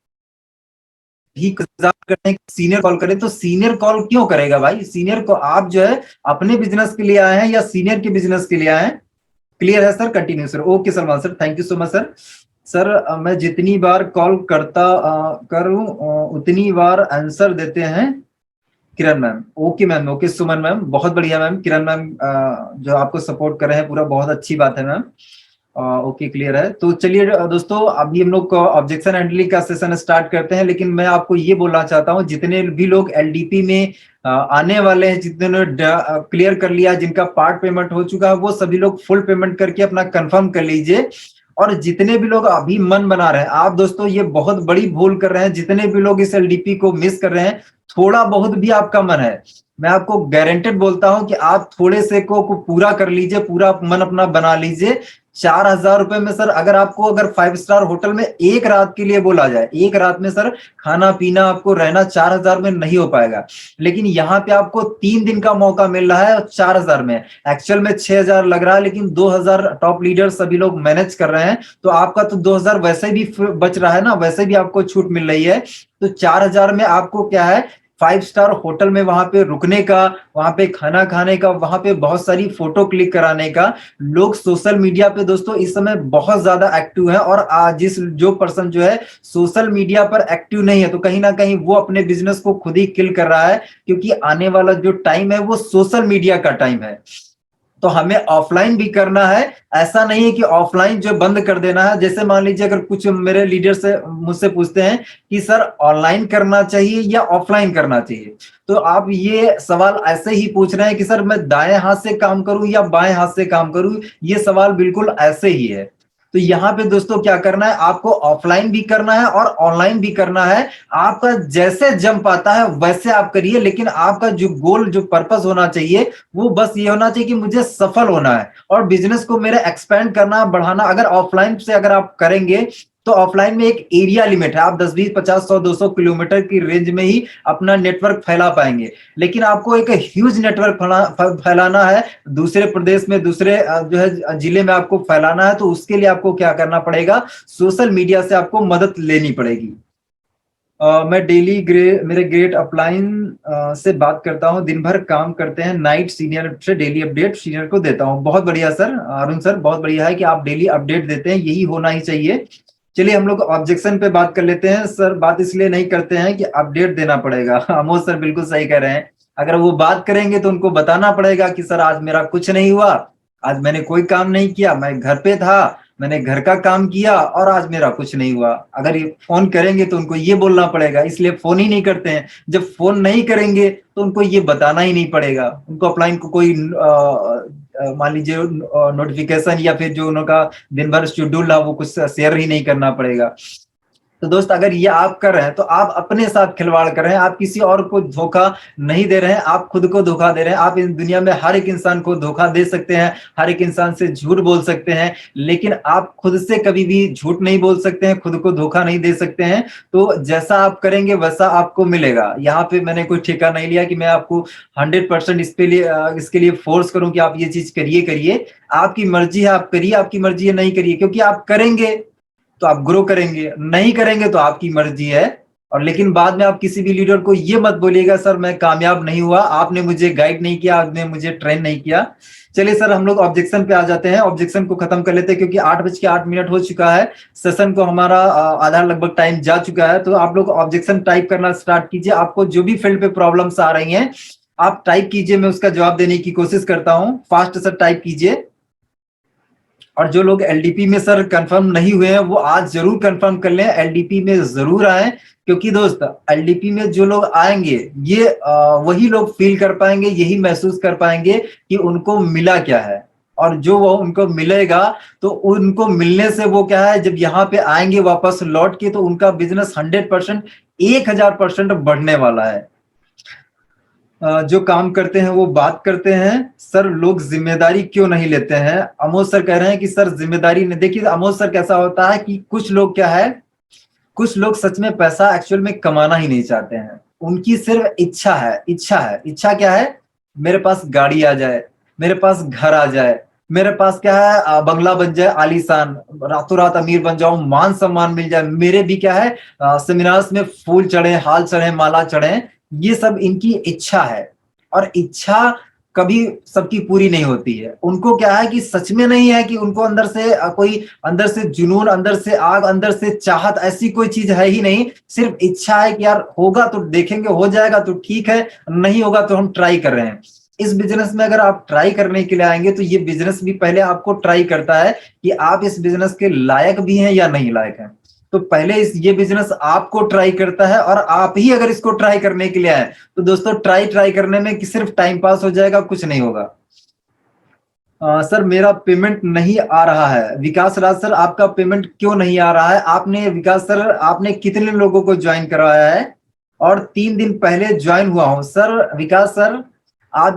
भी इंतजार करते हैं सीनियर कॉल करे। तो सीनियर कॉल क्यों करेगा भाई? सीनियर को आप जो है अपने बिजनेस के लिए आए हैं या सीनियर के बिजनेस के लिए आए हैं? क्लियर है sir, continue sir. Okay Salman sir, thank you so much sir. Sir मैं जितनी बार कॉल करता करूं उतनी बार आंसर देते हैं किरण मैम। ओके मैम, ओके सुमन मैम, बहुत बढ़िया मैम। किरण मैम जो आपको सपोर्ट कर रहे हैं पूरा, बहुत अच्छी बात है मैम। ओके क्लियर है। तो चलिए दोस्तों, अभी हम लोग ऑब्जेक्शन हैंडलिंग का सेशन स्टार्ट करते हैं, लेकिन मैं आपको ये बोलना चाहता हूँ जितने भी लोग एलडीपी में आने वाले हैं, जितने ने क्लियर कर लिया, जिनका पार्ट पेमेंट हो चुका है, वो सभी लोग फुल पेमेंट करके अपना कंफर्म कर लीजिए। और जितने भी लोग अभी मन बना रहे हैं, आप दोस्तों ये बहुत बड़ी भूल कर रहे हैं। जितने भी लोग इस एलडीपी को मिस कर रहे हैं, थोड़ा बहुत भी आपका मन है, मैं आपको गारंटेड बोलता हूं कि आप थोड़े से को पूरा कर लीजिए, पूरा मन अपना बना लीजिए। 4,000 रुपए में सर, अगर 5 स्टार होटल में एक रात के लिए बोला जाए, एक रात में सर खाना पीना आपको रहना 4,000 में नहीं हो पाएगा। लेकिन यहाँ पे आपको 3 दिन का मौका मिल रहा है 4,000 में। एक्चुअल में 6,000 लग रहा है, लेकिन 2,000 टॉप लीडर सभी लोग मैनेज कर रहे हैं, तो आपका तो 2,000 वैसे भी बच रहा है ना, वैसे भी आपको छूट मिल रही है। तो 4,000 में आपको क्या है, 5 स्टार होटल में वहां पे रुकने का, वहां पे खाना खाने का, वहां पे बहुत सारी फोटो क्लिक कराने का। लोग सोशल मीडिया पे दोस्तों इस समय बहुत ज्यादा एक्टिव है, और जिस जो पर्सन जो है सोशल मीडिया पर एक्टिव नहीं है, तो कहीं ना कहीं वो अपने बिजनेस को खुद ही किल कर रहा है, क्योंकि आने वाला जो टाइम है वो सोशल मीडिया का टाइम है। तो हमें ऑफलाइन भी करना है। ऐसा नहीं है कि ऑफलाइन जो बंद कर देना है। जैसे मान लीजिए, अगर कुछ मेरे लीडर से मुझसे पूछते हैं कि सर ऑनलाइन करना चाहिए या ऑफलाइन करना चाहिए, तो आप ये सवाल ऐसे ही पूछ रहे हैं कि सर मैं दाएं हाथ से काम करूं या बाएं हाथ से काम करूं, ये सवाल बिल्कुल ऐसे ही है। तो यहाँ पे दोस्तों क्या करना है, आपको ऑफलाइन भी करना है और ऑनलाइन भी करना है। आपका जैसे जम पाता है वैसे आप करिए, लेकिन आपका जो गोल, जो पर्पस होना चाहिए, वो बस ये होना चाहिए कि मुझे सफल होना है और बिजनेस को मेरे एक्सपेंड करना, बढ़ाना। अगर ऑफलाइन से अगर आप करेंगे, तो ऑफलाइन में एक एरिया लिमिट है, आप 10, 20, 50, 100, 200 किलोमीटर की रेंज में ही अपना नेटवर्क फैला पाएंगे। लेकिन आपको एक ह्यूज नेटवर्क फैलाना है, दूसरे प्रदेश में, दूसरे जो है जिले में आपको फैलाना है, तो उसके लिए आपको क्या करना पड़ेगा, सोशल मीडिया से आपको मदद लेनी पड़ेगी। मैं डेली मेरे ग्रेट अपलाइन से बात करता हूँ, दिन भर काम करते हैं, नाइट सीनियर से डेली अपडेट सीनियर को देता हूँ। बहुत बढ़िया सर, अरुण सर, बहुत बढ़िया है कि आप डेली अपडेट देते हैं, यही होना ही चाहिए। चलिए हम लोग ऑब्जेक्शन पे बात कर लेते हैं। सर बात इसलिए नहीं करते हैं कि अपडेट देना पड़ेगा। अमोद सर बिल्कुल सही कह रहे हैं, अगर वो बात करेंगे तो उनको बताना पड़ेगा कि सर आज मेरा कुछ नहीं हुआ, आज मैंने कोई काम नहीं किया, मैं घर पे था, मैंने घर का काम किया और आज मेरा कुछ नहीं हुआ। अगर ये फोन करेंगे तो उनको ये बोलना पड़ेगा, इसलिए फोन ही नहीं करते हैं। जब फोन नहीं करेंगे तो उनको ये बताना ही नहीं पड़ेगा, उनको अपलाइन को कोई मान लीजिए नोटिफिकेशन या फिर जो उनका दिन भर शेड्यूल है वो कुछ शेयर ही नहीं करना पड़ेगा। तो दोस्त अगर ये आप कर रहे हैं तो आप अपने साथ खिलवाड़ कर रहे हैं, आप किसी और को धोखा नहीं दे रहे हैं, आप खुद को धोखा दे रहे हैं। आप इस दुनिया में हर एक इंसान को धोखा दे सकते हैं, हर एक इंसान से झूठ बोल सकते हैं, लेकिन आप खुद से कभी भी झूठ नहीं बोल सकते हैं, खुद को धोखा नहीं दे सकते हैं। तो जैसा आप करेंगे वैसा आपको मिलेगा। यहाँ पे मैंने कोई ठेका नहीं लिया कि मैं आपको 100% इसके लिए फोर्स करूं कि आप ये चीज करिए करिए। आपकी मर्जी है, आप करिए, आपकी मर्जी है नहीं करिए, क्योंकि आप करेंगे तो आप ग्रो करेंगे, नहीं करेंगे तो आपकी मर्जी है। और लेकिन बाद में आप किसी भी लीडर को ये मत बोलिएगा सर मैं कामयाब नहीं हुआ, आपने मुझे गाइड नहीं किया, आपने मुझे ट्रेन नहीं किया। चलिए सर हम लोग ऑब्जेक्शन पे आ जाते हैं, ऑब्जेक्शन को खत्म कर लेते हैं, क्योंकि 8:08 हो चुका है, सेशन को हमारा आधा लगभग टाइम जा चुका है। तो आप लोग ऑब्जेक्शन टाइप करना स्टार्ट कीजिए। आपको जो भी फील्ड पे प्रॉब्लम्स आ रही हैं आप टाइप कीजिए, मैं उसका जवाब देने की कोशिश करता हूँ। फास्ट सर टाइप कीजिए। और जो लोग एलडीपी में सर कंफर्म नहीं हुए हैं वो आज जरूर कंफर्म कर लें, एलडीपी में जरूर आए, क्योंकि दोस्त एलडीपी में जो लोग आएंगे ये वही लोग फील कर पाएंगे, यही महसूस कर पाएंगे कि उनको मिला क्या है। और जो वो उनको मिलेगा तो उनको मिलने से वो क्या है, जब यहाँ पे आएंगे वापस लौट के, तो उनका बिजनेस 100%, 1000% बढ़ने वाला है। जो काम करते हैं वो बात करते हैं, सर लोग जिम्मेदारी क्यों नहीं लेते हैं। अमोद सर कह रहे हैं कि सर जिम्मेदारी नहीं। देखिए अमोद सर कैसा होता है कि कुछ लोग क्या है, कुछ लोग सच में पैसा एक्चुअल में कमाना ही नहीं चाहते हैं, उनकी सिर्फ इच्छा है, इच्छा है। इच्छा क्या है, मेरे पास गाड़ी आ जाए, मेरे पास घर आ जाए, मेरे पास क्या है बंगला बन जाए आलीशान, रातों रात अमीर बन जाऊं, मान सम्मान मिल जाए, मेरे भी क्या है सेमिनार्स में फूल चढ़े, हाल चढ़े, माला चढ़े। ये सब इनकी इच्छा है। और इच्छा कभी सबकी पूरी नहीं होती है। उनको क्या है कि सच में नहीं है कि उनको अंदर से कोई अंदर से जुनून, अंदर से आग, अंदर से चाहत, ऐसी कोई चीज है ही नहीं। सिर्फ इच्छा है कि यार होगा तो देखेंगे, हो जाएगा तो ठीक है, नहीं होगा तो हम ट्राई कर रहे हैं। इस बिजनेस में अगर आप ट्राई करने के लिए आएंगे तो ये बिजनेस भी पहले आपको ट्राई करता है कि आप इस बिजनेस के लायक भी हैं या नहीं लायक हैं। तो पहले ये बिजनेस आपको ट्राई करता है, और आप ही अगर इसको ट्राई करने के लिए आए तो दोस्तों ट्राई करने में कि सिर्फ टाइम पास हो जाएगा, कुछ नहीं होगा। सर मेरा पेमेंट नहीं आ रहा है। विकास राज सर, आपका पेमेंट क्यों नहीं आ रहा है? आपने विकास सर, आपने कितने लोगों को ज्वाइन करवाया है? और 3 दिन पहले ज्वाइन हुआ हूं सर। विकास सर, आप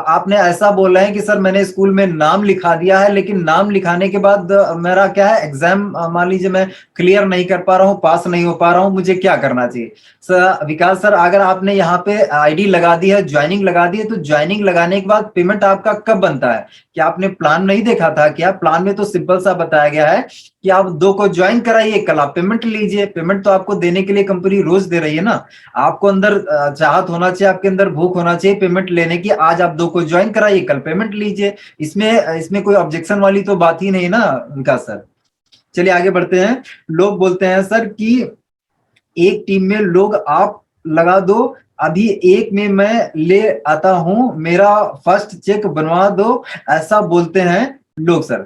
आपने ऐसा बोला है कि सर मैंने स्कूल में नाम लिखा दिया है, लेकिन नाम लिखाने के बाद मेरा क्या है, एग्जाम मान लीजिए मैं क्लियर नहीं कर पा रहा हूँ, पास नहीं हो पा रहा हूँ, मुझे क्या करना चाहिए? सर विकास सर, अगर आपने यहाँ पे आईडी लगा दी है, ज्वाइनिंग लगा दी है, तो ज्वाइनिंग लगाने के बाद पेमेंट आपका कब बनता है? क्या आपने प्लान नहीं देखा था क्या? प्लान में तो सिंपल सा बताया गया है कि आप 2 को ज्वाइन कराइए, कल आप पेमेंट लीजिए। पेमेंट तो आपको देने के लिए कंपनी रोज दे रही है ना। आपको अंदर चाहत होना चाहिए, आपके अंदर भूख होना चाहिए पेमेंट लेने की। आज आप 2 को ज्वाइन कराइए, कल पेमेंट लीजिए। इसमें कोई ऑब्जेक्शन वाली तो बात ही नहीं ना विकास सर। चलिए आगे बढ़ते हैं। लोग बोलते हैं सर कि एक टीम में लोग आप लगा दो, अभी एक में मैं ले आता हूं, मेरा फर्स्ट चेक बनवा दो, ऐसा बोलते हैं लोग सर।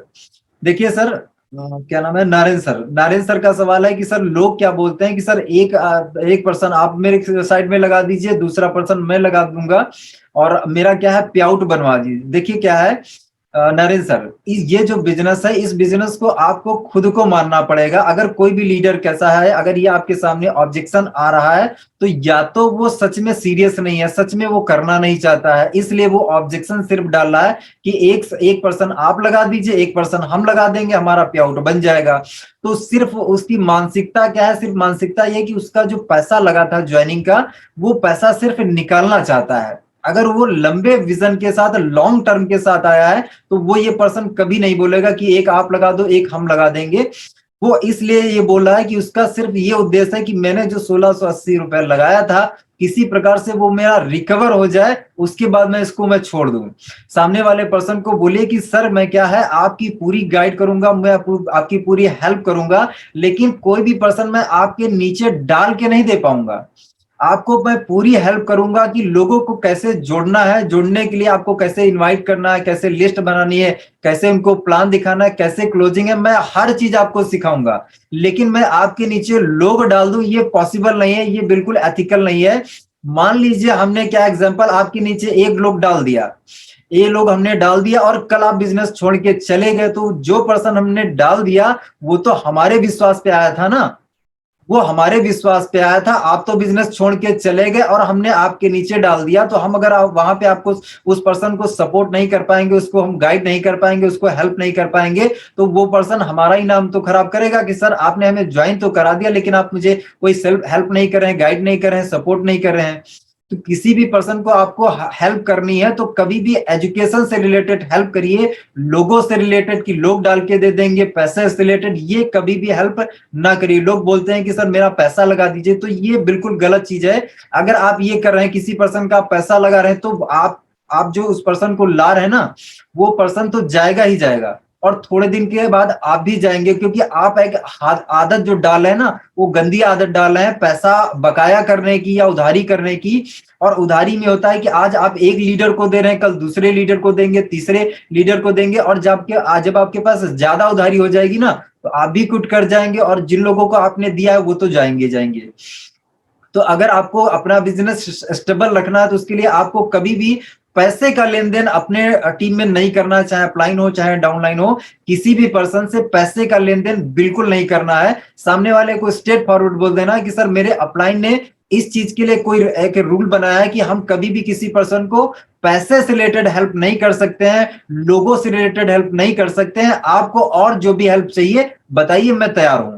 देखिए सर, क्या नाम है, नारायण सर। नारायण सर का सवाल है कि सर लोग क्या बोलते हैं कि सर एक पर्सन आप मेरे साइड में लगा दीजिए, दूसरा पर्सन मैं लगा दूंगा, और मेरा क्या है, पे आउट बनवा दीजिए। देखिए क्या है नरेंद्र सर, ये जो बिजनेस है, इस बिजनेस को आपको खुद को मानना पड़ेगा। अगर कोई भी लीडर कैसा है, अगर ये आपके सामने ऑब्जेक्शन आ रहा है, तो या तो वो सच में सीरियस नहीं है, सच में वो करना नहीं चाहता है, इसलिए वो ऑब्जेक्शन सिर्फ डाल रहा है कि एक पर्सन आप लगा दीजिए, एक पर्सन हम लगा देंगे, हमारा पे आउट बन जाएगा। तो सिर्फ उसकी मानसिकता क्या है, सिर्फ मानसिकता ये कि उसका जो पैसा लगा था ज्वाइनिंग का, वो पैसा सिर्फ निकालना चाहता है। अगर वो लंबे विजन के साथ, लॉन्ग टर्म के साथ आया है, तो वो ये पर्सन कभी नहीं बोलेगा कि एक आप लगा दो, एक हम लगा देंगे। वो इसलिए ये बोल रहा है कि उसका सिर्फ ये उद्देश्य है कि मैंने जो 1680 रुपए लगाया था, किसी प्रकार से वो मेरा रिकवर हो जाए, उसके बाद मैं छोड़ दूं। सामने वाले पर्सन को बोलिए कि सर मैं क्या है, आपकी पूरी गाइड करूंगा, मैं आपकी पूरी हेल्प करूंगा, लेकिन कोई भी पर्सन मैं आपके नीचे डाल के नहीं दे पाऊंगा। आपको मैं पूरी हेल्प करूंगा कि लोगों को कैसे जोड़ना है, जोड़ने के लिए आपको कैसे इनवाइट करना है, कैसे लिस्ट बनानी है, कैसे उनको प्लान दिखाना है, कैसे क्लोजिंग है, मैं हर चीज आपको सिखाऊंगा। लेकिन मैं आपके नीचे लोग डाल दूं, ये पॉसिबल नहीं है, ये बिल्कुल एथिकल नहीं है। मान लीजिए हमने क्या एग्जांपल, आपके नीचे एक लोग डाल दिया, ये लोग हमने डाल दिया, और कल आप बिजनेस छोड़ के चले गए, तो जो पर्सन हमने डाल दिया वो तो हमारे विश्वास पे आया था ना, वो हमारे विश्वास पे आया था। आप तो बिजनेस छोड़ के चले गए और हमने आपके नीचे डाल दिया, तो हम अगर आप वहां पे आपको उस पर्सन को सपोर्ट नहीं कर पाएंगे, उसको हम गाइड नहीं कर पाएंगे, उसको हेल्प नहीं कर पाएंगे, तो वो पर्सन हमारा ही नाम तो खराब करेगा कि सर आपने हमें ज्वाइन तो करा दिया, लेकिन आप मुझे कोई सेल्फ हेल्प नहीं कर रहे हैं, गाइड नहीं कर रहे हैं, सपोर्ट नहीं कर रहे हैं। तो किसी भी पर्सन को आपको हेल्प करनी है तो कभी भी एजुकेशन से रिलेटेड हेल्प करिए, लोगों से रिलेटेड कि लोग डाल के दे देंगे, पैसे से रिलेटेड ये कभी भी हेल्प ना करिए। लोग बोलते हैं कि सर मेरा पैसा लगा दीजिए, तो ये बिल्कुल गलत चीज है। अगर आप ये कर रहे हैं, किसी पर्सन का पैसा लगा रहे हैं, तो आप जो उस पर्सन को ला रहे हैं ना, वो पर्सन तो जाएगा ही जाएगा, और थोड़े दिन के बाद आप भी जाएंगे, क्योंकि आप एक आदत जो डाल रहे हैं ना, वो गंदी आदत डाल रहे हैं, पैसा बकाया करने की या उधारी करने की। और उधारी में होता है कि आज आप एक लीडर को दे रहे हैं, कल दूसरे लीडर को देंगे, तीसरे लीडर को देंगे, और जब आपके पास ज्यादा उधारी हो जाएगी ना, तो आप भी कुट कर जाएंगे, और जिन लोगों को आपने दिया है वो तो जाएंगे। तो अगर आपको अपना बिजनेस स्टेबल रखना है, तो उसके लिए आपको कभी भी पैसे का लेन देन अपने टीम में नहीं करना, चाहे अपलाइन हो चाहे डाउनलाइन हो, किसी भी पर्सन से पैसे का लेन देन बिल्कुल नहीं करना है। सामने वाले को स्ट्रेट फॉरवर्ड बोल देना कि सर मेरे अपलाइन ने इस चीज के लिए कोई एक रूल बनाया है कि हम कभी भी किसी पर्सन को पैसे से रिलेटेड हेल्प नहीं कर सकते हैं, लोगों से रिलेटेड हेल्प नहीं कर सकते हैं। आपको और जो भी हेल्प चाहिए बताइए, मैं तैयार हूं।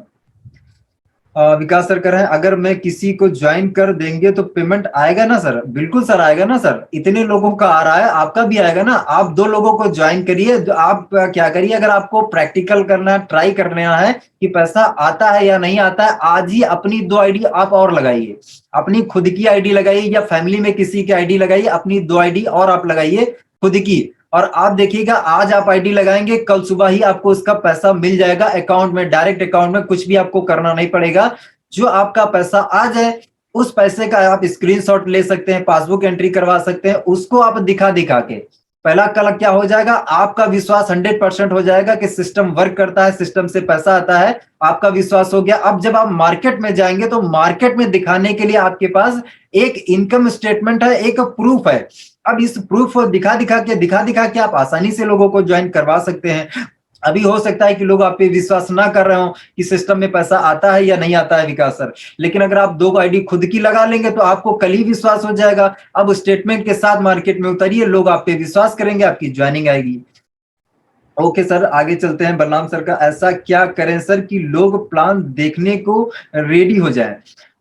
विकास सर कह रहे हैं अगर मैं किसी को ज्वाइन कर देंगे तो पेमेंट आएगा ना सर? बिल्कुल सर आएगा ना सर, इतने लोगों का आ रहा है, आपका भी आएगा ना। आप 2 लोगों को ज्वाइन करिए, आप क्या करिए, अगर आपको प्रैक्टिकल करना है, ट्राई करना है कि पैसा आता है या नहीं आता है, आज ही अपनी 2 आईडी आप और लगाइए, अपनी खुद की आईडी लगाइए या फैमिली में किसी की आईडी लगाइए, अपनी 2 आईडी और आप लगाइए खुद की, और आप देखिएगा आज आप आईडी लगाएंगे, कल सुबह ही आपको उसका पैसा मिल जाएगा अकाउंट में, डायरेक्ट अकाउंट में, कुछ भी आपको करना नहीं पड़ेगा। जो आपका पैसा आ जाए, उस पैसे का आप स्क्रीनशॉट ले सकते हैं, पासबुक एंट्री करवा सकते हैं, उसको आप दिखा दिखा के पहला कल क्या हो जाएगा, आपका विश्वास 100% हो जाएगा कि सिस्टम वर्क करता है, सिस्टम से पैसा आता है, आपका विश्वास हो गया। अब जब आप मार्केट में जाएंगे तो मार्केट में दिखाने के लिए आपके पास एक इनकम स्टेटमेंट है, एक प्रूफ है। अब इस प्रूफ को दिखा दिखा के आप आसानी से लोगों को ज्वाइन करवा सकते हैं। अभी हो सकता है कि लोग आप पे विश्वास ना कर रहे हो कि सिस्टम में पैसा आता है या नहीं आता है विकास सर, लेकिन अगर आप 2 आईडी खुद की लगा लेंगे तो आपको कल ही विश्वास हो जाएगा। अब स्टेटमेंट के साथ मार्केट में उतरिए, लोग आप पे विश्वास करेंगे, आपकी ज्वाइनिंग आएगी। ओके सर, आगे चलते हैं। बलराम सर का ऐसा क्या करें सर कि लोग प्लान देखने को रेडी हो जाए?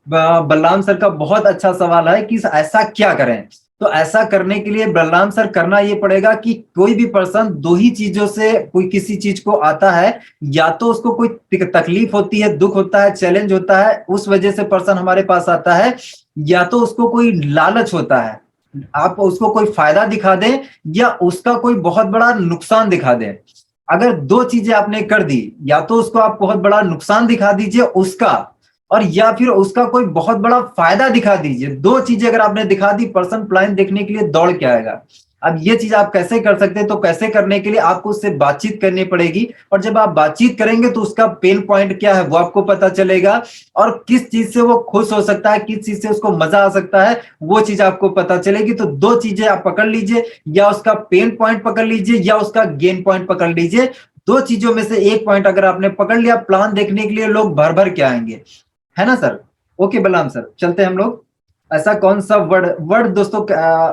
बलराम सर का बहुत अच्छा सवाल है कि ऐसा क्या करें। तो ऐसा करने के लिए बलराम सर करना ये पड़ेगा कि कोई भी पर्सन 2 ही चीजों से कोई किसी चीज को आता है, या तो उसको कोई तकलीफ होती है, दुख होता है, चैलेंज होता है, उस वजह से पर्सन हमारे पास आता है, या तो उसको कोई लालच होता है, आप उसको कोई फायदा दिखा दें या उसका कोई बहुत बड़ा नुकसान दिखा दें। अगर 2 चीजें आपने कर दी, या तो उसको आप बहुत बड़ा नुकसान दिखा दीजिए उसका, और या फिर उसका कोई बहुत बड़ा फायदा दिखा दीजिए। 2 चीजें अगर आपने दिखा दी, पर्सन प्लान देखने के लिए दौड़ के आएगा। अब ये चीज आप कैसे कर सकते हैं? तो कैसे करने के लिए आपको उससे बातचीत करनी पड़ेगी, और जब आप बातचीत करेंगे तो उसका पेन पॉइंट क्या है वो आपको पता चलेगा, और किस चीज से वो खुश हो सकता है, किस चीज से उसको मजा आ सकता है, वो चीज आपको पता चलेगी। तो 2 चीजें आप पकड़ लीजिए, या उसका पेन पॉइंट पकड़ लीजिए या उसका गेन पॉइंट पकड़ लीजिए। 2 चीजों में से एक पॉइंट अगर आपने पकड़ लिया, प्लान देखने के लिए लोग भर भर के आएंगे, है ना सर? ओके बलराम सर, चलते हैं हम लोग। ऐसा कौन सा वर्ड वर्ड दोस्तों,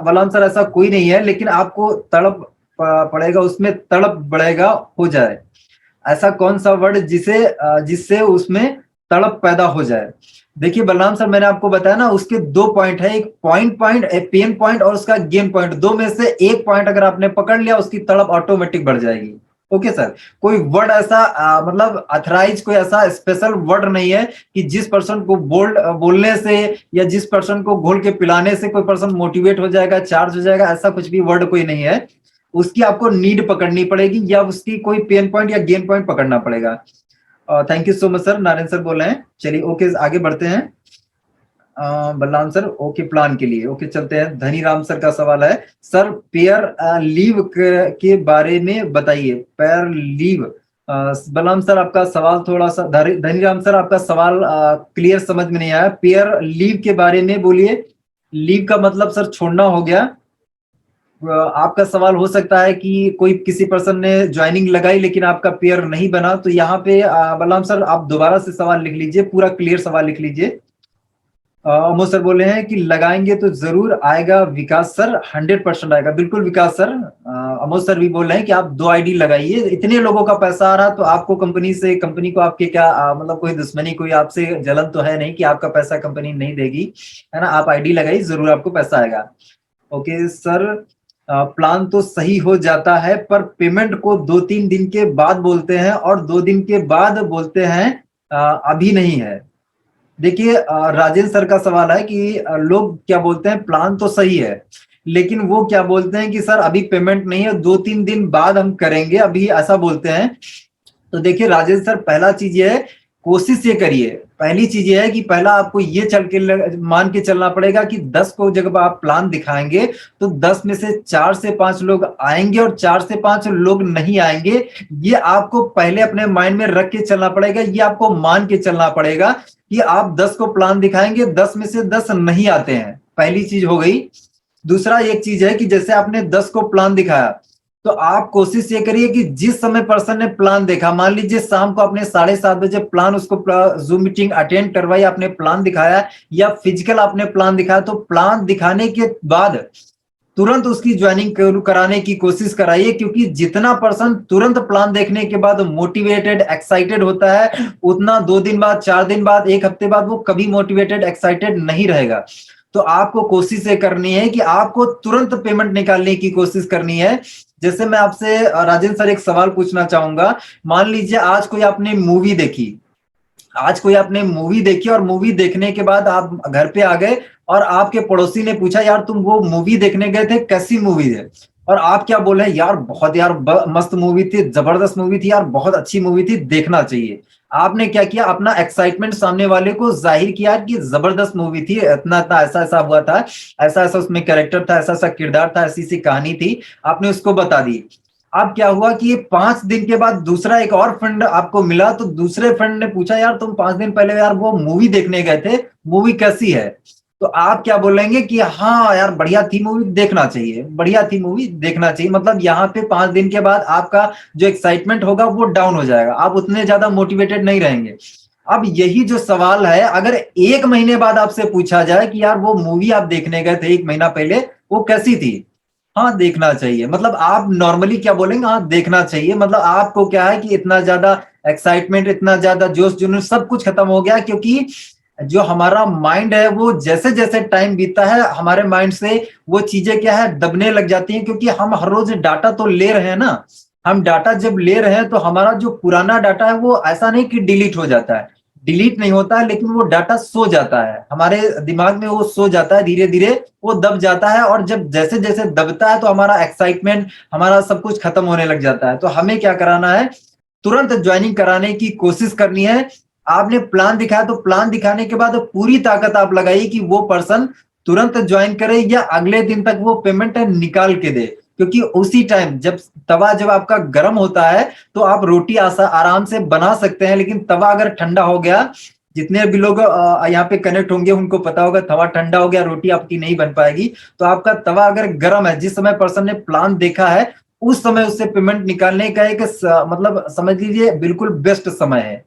बलराम सर ऐसा कोई नहीं है, लेकिन आपको तड़प पड़ेगा, उसमें तड़प बढ़ेगा हो जाए। ऐसा कौन सा वर्ड जिससे उसमें तड़प पैदा हो जाए? देखिए बलराम सर, मैंने आपको बताया ना, उसके 2 पॉइंट है, एक पॉइंट एक पेन पॉइंट और उसका गेन पॉइंट। 2 में से एक पॉइंट अगर आपने पकड़ लिया, उसकी तड़प ऑटोमेटिक बढ़ जाएगी। ओके सर, कोई वर्ड ऐसा मतलब अथराइज कोई ऐसा स्पेशल वर्ड नहीं है कि जिस पर्सन को बोलने से या जिस पर्सन को घोल के पिलाने से कोई पर्सन मोटिवेट हो जाएगा, चार्ज हो जाएगा, ऐसा कुछ भी वर्ड कोई नहीं है। उसकी आपको नीड पकड़नी पड़ेगी, या उसकी कोई पेन पॉइंट या गेन पॉइंट पकड़ना पड़ेगा। Thank you so much sir, Narayan sir बोल रहे हैं। चलिए ओके, आगे बढ़ते हैं। बलराम सर ओके, प्लान के लिए ओके, चलते हैं। धनीराम सर का सवाल है, सर पेयर लीव के बारे में बताइए। पेयर लीव, बलराम सर आपका सवाल थोड़ा सा, धनीराम सर आपका सवाल क्लियर समझ में नहीं आया। पेयर लीव के बारे में बोलिए। लीव का मतलब सर छोड़ना हो गया। आपका सवाल हो सकता है कि कोई किसी पर्सन ने ज्वाइनिंग लगाई लेकिन आपका पेयर नहीं बना, तो यहाँ पे बलराम सर आप दोबारा से सवाल लिख लीजिए, पूरा क्लियर सवाल लिख लीजिए। अमोद सर बोले हैं कि लगाएंगे तो जरूर आएगा विकास सर, 100% आएगा। बिल्कुल विकास सर। अमोद सर भी बोल रहे हैं कि आप 2 आईडी लगाइए, इतने लोगों का पैसा आ रहा तो आपको कंपनी को आपके क्या मतलब कोई दुश्मनी, कोई आपसे जलन तो है नहीं कि आपका पैसा कंपनी नहीं देगी, है ना? आप आईडी लगाइए, जरूर आपको पैसा आएगा। ओके सर, प्लान तो सही हो जाता है पर पेमेंट को 2-3 दिन के बाद बोलते हैं और 2 दिन के बाद बोलते हैं अभी नहीं है। देखिए राजेंद्र सर का सवाल है कि लोग क्या बोलते हैं, प्लान तो सही है लेकिन वो क्या बोलते हैं कि सर अभी पेमेंट नहीं है, 2-3 दिन बाद हम करेंगे, अभी ऐसा बोलते हैं। तो देखिए राजेंद्र सर, पहला चीज ये है, कोशिश ये करिए, पहली चीज ये है कि पहला आपको ये मान के चलना पड़ेगा कि 10 को जब आप प्लान दिखाएंगे तो 10 में से 4 से 5 लोग आएंगे और 4 से 5 लोग नहीं आएंगे। ये आपको पहले अपने माइंड में रख के चलना पड़ेगा, ये आपको मान के चलना पड़ेगा कि आप 10 को प्लान दिखाएंगे, 10 में से 10 नहीं आते हैं। पहली चीज हो गई। दूसरा एक चीज है कि जैसे आपने 10 को प्लान दिखाया तो आप कोशिश ये करिए कि जिस समय पर्सन ने प्लान देखा, मान लीजिए शाम को आपने 7:30 बजे प्लान उसको जूम मीटिंग अटेंड करवाई, आपने प्लान दिखाया या फिजिकल आपने प्लान दिखाया, तो प्लान दिखाने के बाद तुरंत उसकी ज्वाइनिंग कराने की कोशिश कराइए, क्योंकि जितना पर्सन तुरंत प्लान देखने के बाद मोटिवेटेड एक्साइटेड होता है, उतना 2 दिन बाद, 4 दिन बाद, एक हफ्ते बाद वो कभी मोटिवेटेड एक्साइटेड नहीं रहेगा। तो आपको कोशिश ये करनी है कि आपको तुरंत पेमेंट निकालने की कोशिश करनी है। जैसे मैं आपसे राजेंद्र सर एक सवाल पूछना चाहूंगा। मान लीजिए आज कोई आपने मूवी देखी, आज कोई आपने मूवी देखी और मूवी देखने के बाद आप घर पे आ गए और आपके पड़ोसी ने पूछा, यार तुम वो मूवी देखने गए थे, कैसी मूवी है? और आप क्या बोले, यार बहुत यार मस्त मूवी थी, जबरदस्त मूवी थी यार, बहुत अच्छी मूवी थी, देखना चाहिए। आपने क्या किया, अपना एक्साइटमेंट सामने वाले को जाहिर किया कि जबरदस्त मूवी थी, इतना इतना ऐसा ऐसा हुआ था, ऐसा ऐसा उसमें कैरेक्टर था, ऐसा ऐसा किरदार था, ऐसी सी कहानी थी, आपने उसको बता दी। अब क्या हुआ कि 5 दिन के बाद दूसरा एक और फ्रेंड आपको मिला, तो दूसरे फ्रेंड ने पूछा, यार तुम 5 दिन पहले यार वो मूवी देखने गए थे, मूवी कैसी है? तो आप क्या बोलेंगे कि हाँ यार बढ़िया थी मूवी, देखना चाहिए, बढ़िया थी मूवी, देखना चाहिए। मतलब यहाँ पे 5 दिन के बाद आपका जो एक्साइटमेंट होगा वो डाउन हो जाएगा, आप उतने ज्यादा मोटिवेटेड नहीं रहेंगे। अब यही जो सवाल है, अगर 1 महीने बाद आपसे पूछा जाए कि यार वो मूवी आप देखने गए थे 1 महीना पहले, वो कैसी थी? हाँ देखना चाहिए। मतलब आप नॉर्मली क्या बोलेंगे, हाँ देखना चाहिए। मतलब आपको क्या है कि इतना ज्यादा एक्साइटमेंट, इतना ज्यादा जोश जुनून सब कुछ खत्म हो गया, क्योंकि जो हमारा माइंड है वो जैसे जैसे टाइम बीतता है, हमारे माइंड से वो चीजें क्या है दबने लग जाती हैं, क्योंकि हम हर रोज डाटा तो ले रहे हैं ना। हम डाटा जब ले रहे हैं तो हमारा जो पुराना डाटा है वो ऐसा नहीं कि डिलीट हो जाता है, डिलीट नहीं होता है, लेकिन वो डाटा सो जाता है हमारे दिमाग में, वो सो जाता है धीरे धीरे, वो दब जाता है। और जब जैसे जैसे दबता है तो हमारा एक्साइटमेंट, हमारा सब कुछ खत्म होने लग जाता है। तो हमें क्या कराना है, तुरंत ज्वाइनिंग कराने की कोशिश करनी है। आपने प्लान दिखाया तो प्लान दिखाने के बाद पूरी ताकत आप लगाइए कि वो पर्सन तुरंत ज्वाइन करे या अगले दिन तक वो पेमेंट निकाल के दे। क्योंकि उसी टाइम जब तवा जब आपका गर्म होता है तो आप रोटी आराम से बना सकते हैं, लेकिन तवा अगर ठंडा हो गया, जितने भी लोग यहाँ पे कनेक्ट होंगे उनको पता होगा, तवा ठंडा हो गया रोटी आपकी नहीं बन पाएगी। तो आपका तवा अगर गर्म है, जिस समय पर्सन ने प्लान देखा है उस समय उससे पेमेंट निकालने का एक मतलब समझ लीजिए बिल्कुल बेस्ट समय है।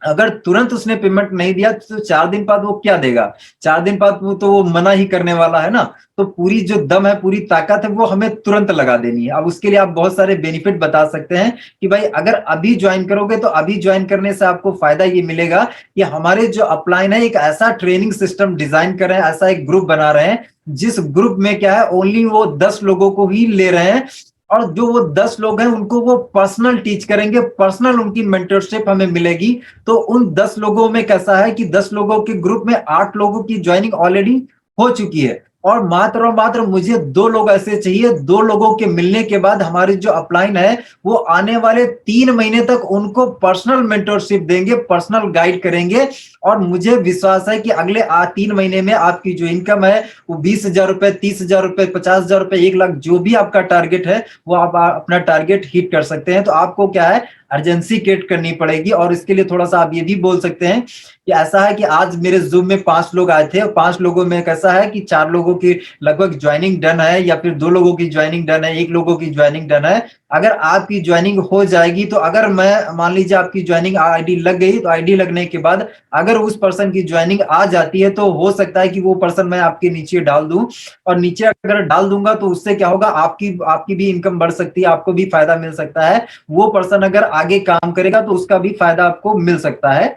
अगर तुरंत उसने पेमेंट नहीं दिया तो 4 दिन बाद वो क्या देगा? 4 दिन बाद वो मना ही करने वाला है ना। तो पूरी जो दम है, पूरी ताकत है, वो हमें तुरंत लगा देनी है। अब उसके लिए आप बहुत सारे बेनिफिट बता सकते हैं कि भाई अगर अभी ज्वाइन करोगे तो अभी ज्वाइन करने से आपको फायदा ये मिलेगा कि हमारे जो अपलाइन है एक ऐसा ट्रेनिंग सिस्टम डिजाइन कर रहे हैं, ऐसा एक ग्रुप बना रहे हैं, जिस ग्रुप में क्या है ओनली वो 10 लोगों को ही ले रहे हैं। और जो वो 10 लोग हैं उनको वो पर्सनल टीच करेंगे, पर्सनल उनकी मेंटरशिप हमें मिलेगी। तो उन 10 लोगों में कैसा है कि 10 लोगों के ग्रुप में 8 लोगों की ज्वाइनिंग ऑलरेडी हो चुकी है, और मात्र मुझे 2 लोग ऐसे चाहिए। 2 लोगों के मिलने के बाद हमारी जो अपलाइन है वो आने वाले 3 महीने तक उनको पर्सनल मेंटरशिप देंगे, पर्सनल गाइड करेंगे। और मुझे विश्वास है कि अगले 3 महीने में आपकी जो इनकम है वो 20,000 रुपए, 30,000 रुपए, 50,000 रुपए, 1 लाख, जो भी आपका टारगेट है वो आप अपना टारगेट हिट कर सकते हैं। तो आपको क्या है, अर्जेंसी क्रिएट करनी पड़ेगी। और इसके लिए थोड़ा सा आप ये भी बोल सकते हैं कि ऐसा है कि आज मेरे जूम में 5 लोग आए थे, और 5 लोगों में कैसा है कि 4 लोगों की लगभग ज्वाइनिंग डन है, या फिर 2 लोगों की ज्वाइनिंग डन है, 1 लोगों की ज्वाइनिंग डन है। अगर आपकी ज्वाइनिंग हो जाएगी तो अगर मैं मान लीजिए आपकी ज्वाइनिंग आईडी लग गई, तो आईडी लगने के बाद अगर उस पर्सन की ज्वाइनिंग आ जाती है तो हो सकता है कि वो पर्सन मैं आपके नीचे डाल दूं। और नीचे अगर डाल दूंगा तो उससे क्या होगा, आपकी आपकी भी इनकम बढ़ सकती है, आपको भी फायदा मिल सकता है। वो पर्सन अगर आगे काम करेगा तो उसका भी फायदा आपको मिल सकता है।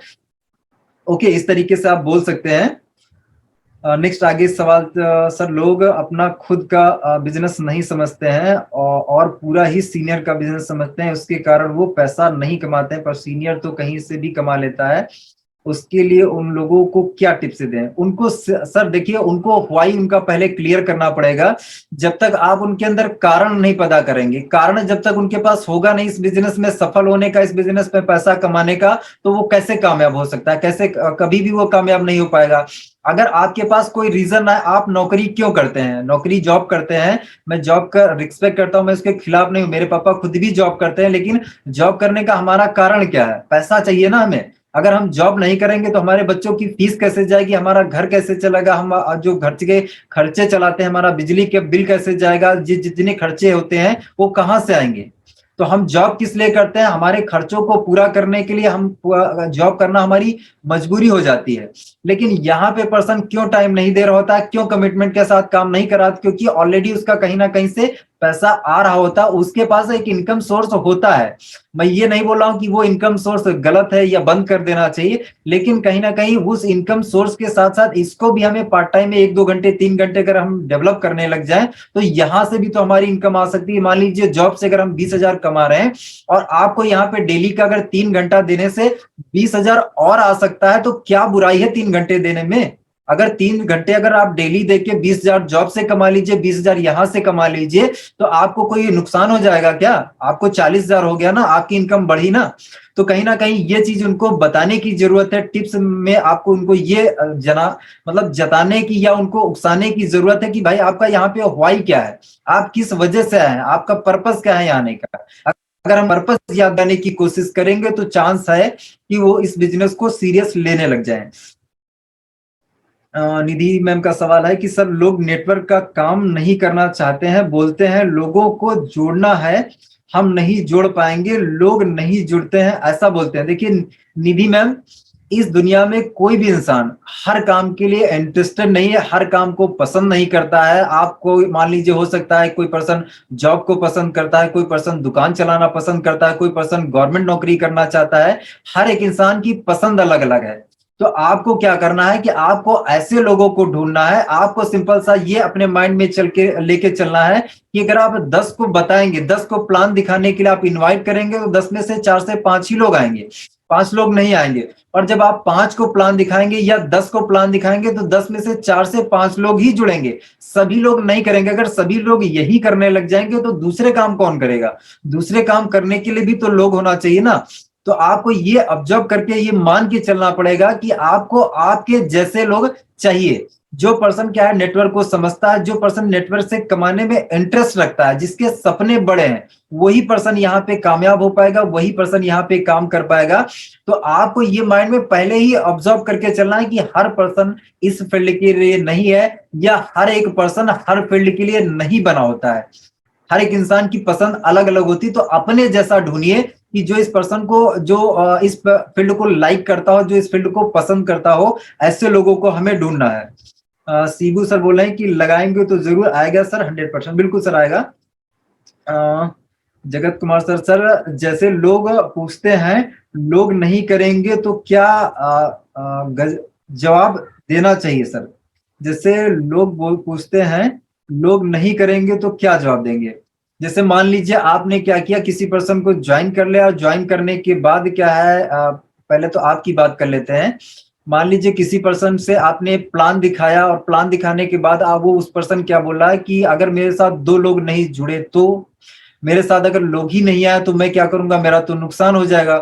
ओके, इस तरीके से आप बोल सकते हैं। नेक्स्ट आगे सवाल, सर लोग अपना खुद का बिजनेस नहीं समझते हैं और पूरा ही सीनियर का बिजनेस समझते हैं, उसके कारण वो पैसा नहीं कमाते हैं, पर सीनियर तो कहीं से भी कमा लेता है। उसके लिए उन लोगों को क्या टिप्स दें? उनको सर देखिए, उनको व्हाई उनका पहले क्लियर करना पड़ेगा। जब तक आप उनके अंदर कारण नहीं पता करेंगे, कारण जब तक उनके पास होगा नहीं इस बिजनेस में सफल होने का, इस बिजनेस में पैसा कमाने का, तो वो कैसे कामयाब हो सकता है? कैसे कभी भी वो कामयाब नहीं हो पाएगा। अगर आपके पास कोई रीजन है, आप नौकरी क्यों करते हैं, नौकरी जॉब करते हैं, मैं जॉब का रिस्पेक्ट करता हूं, मैं उसके खिलाफ नहीं हूं, मेरे पापा खुद भी जॉब करते हैं, लेकिन जॉब करने का हमारा कारण क्या है? पैसा चाहिए ना हमें। अगर हम जॉब नहीं करेंगे तो हमारे बच्चों की फीस कैसे जाएगी, हमारा घर कैसे चलेगा, हम जो घर के खर्चे चलाते हैं, हमारा बिजली के बिल कैसे जाएगा, जितने खर्चे होते हैं वो कहाँ से आएंगे? तो हम जॉब किस लिए करते हैं? हमारे खर्चों को पूरा करने के लिए हम जॉब करना हमारी मजबूरी हो जाती है। लेकिन यहाँ पे पर्सन क्यों टाइम नहीं दे रहा होता है, क्यों कमिटमेंट के साथ काम नहीं कर रहा? क्योंकि ऑलरेडी उसका कहीं ना कहीं से पैसा आ रहा होता है, उसके पास एक इनकम सोर्स होता है। मैं ये नहीं बोल रहा हूँ कि वो इनकम सोर्स गलत है या बंद कर देना चाहिए, लेकिन कहीं ना कहीं उस इनकम सोर्स के साथ साथ इसको भी हमें पार्ट टाइम में 1-2 घंटे 3 घंटे अगर हम डेवलप करने लग जाए तो यहाँ से भी तो हमारी इनकम आ सकती है। मान लीजिए जॉब से अगर हम 20,000 कमा रहे हैं और आपको यहाँ पे डेली का अगर 3 घंटा देने से 20,000 और आ सकता है, तो क्या बुराई है 3 घंटे देने में? अगर 3 घंटे अगर आप डेली देके 20,000 जॉब से कमा लीजिए, 20,000 यहां से कमा लीजिए, तो आपको कोई नुकसान हो जाएगा क्या? आपको 40,000 हो गया ना, आपकी इनकम बढ़ी ना। तो कहीं ना कहीं ये चीज उनको बताने की जरूरत है। टिप्स में आपको उनको ये मतलब जताने की या उनको उकसाने की जरूरत है कि भाई आपका यहाँ पे व्हाई क्या है, आप किस वजह से आए हैं, आपका पर्पस क्या है आने का। अगर हम पर्पस याद करने की कोशिश करेंगे तो चांस है कि वो इस बिजनेस को सीरियस लेने लग जाएं। निधि मैम का सवाल है कि सर लोग नेटवर्क का काम नहीं करना चाहते हैं, बोलते हैं लोगों को जोड़ना है, हम नहीं जोड़ पाएंगे, लोग नहीं जुड़ते हैं, ऐसा बोलते हैं। देखिए निधि मैम, इस दुनिया में कोई भी इंसान हर काम के लिए इंटरेस्टेड नहीं है, हर काम को पसंद नहीं करता है। आपको मान लीजिए हो सकता है कोई पर्सन जॉब को पसंद करता है, कोई पर्सन दुकान चलाना पसंद करता है, कोई पर्सन गवर्नमेंट नौकरी करना चाहता है। हर एक इंसान की पसंद अलग अलग है। तो आपको क्या करना है कि आपको ऐसे लोगों को ढूंढना है। आपको सिंपल सा ये अपने माइंड में चल के लेके चलना है कि अगर आप 10 को बताएंगे, 10 को प्लान दिखाने के लिए आप इनवाइट करेंगे, तो 10 में से 4 से 5 ही लोग आएंगे, 5 लोग नहीं आएंगे। और जब आप 5 को प्लान दिखाएंगे या 10 को प्लान दिखाएंगे तो 10 में से 4 से 5 लोग ही जुड़ेंगे, सभी लोग नहीं करेंगे। अगर सभी लोग यही करने लग जाएंगे तो दूसरे काम कौन करेगा? दूसरे काम करने के लिए भी तो लोग होना चाहिए ना। तो आपको ये ऑब्जर्व करके ये मान के चलना पड़ेगा कि आपको आपके जैसे लोग चाहिए। जो पर्सन क्या है, नेटवर्क को समझता है, जो पर्सन नेटवर्क से कमाने में इंटरेस्ट रखता है, जिसके सपने बड़े हैं, वही पर्सन यहाँ पे कामयाब हो पाएगा, वही पर्सन यहाँ पे काम कर पाएगा। तो आपको ये माइंड में पहले ही ऑब्जर्व करके चलना है कि हर पर्सन इस फील्ड के लिए नहीं है, या हर एक पर्सन हर फील्ड के लिए नहीं बना होता है। हर एक इंसान की पसंद अलग अलग होती है। तो अपने जैसा ढूंढिए कि जो इस पर्सन को, जो इस फील्ड को लाइक करता हो, जो इस फील्ड को पसंद करता हो, ऐसे लोगों को हमें ढूंढना है। सीबू सर बोल रहे हैं कि लगाएंगे तो जरूर आएगा सर, 100%। बिल्कुल सर आएगा। जगत कुमार सर, सर जैसे लोग पूछते हैं लोग नहीं करेंगे तो क्या जवाब देना चाहिए सर? जैसे लोग पूछते हैं लोग नहीं करेंगे तो क्या जवाब देंगे? जैसे मान लीजिए आपने क्या किया, किसी पर्सन को ज्वाइन कर लिया, और ज्वाइन करने के बाद क्या है, पहले तो आपकी बात कर लेते हैं। मान लीजिए किसी पर्सन से आपने प्लान दिखाया, और प्लान दिखाने के बाद आप, वो उस पर्सन क्या बोल रहा है कि अगर मेरे साथ 2 लोग नहीं जुड़े तो, मेरे साथ अगर लोग ही नहीं आए तो मैं क्या करूंगा, मेरा तो नुकसान हो जाएगा।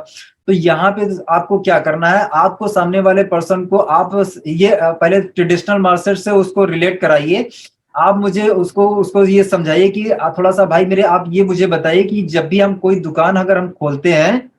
तो यहाँ पे आपको क्या करना है, आपको सामने वाले पर्सन को आप ये पहले ट्रेडिशनल मार्केट से उसको रिलेट कराइए। आप मुझे उसको उसको ये समझाइए कि थोड़ा सा भाई मेरे, आप ये मुझे बताइए कि जब भी हम कोई दुकान अगर हम खोलते हैं,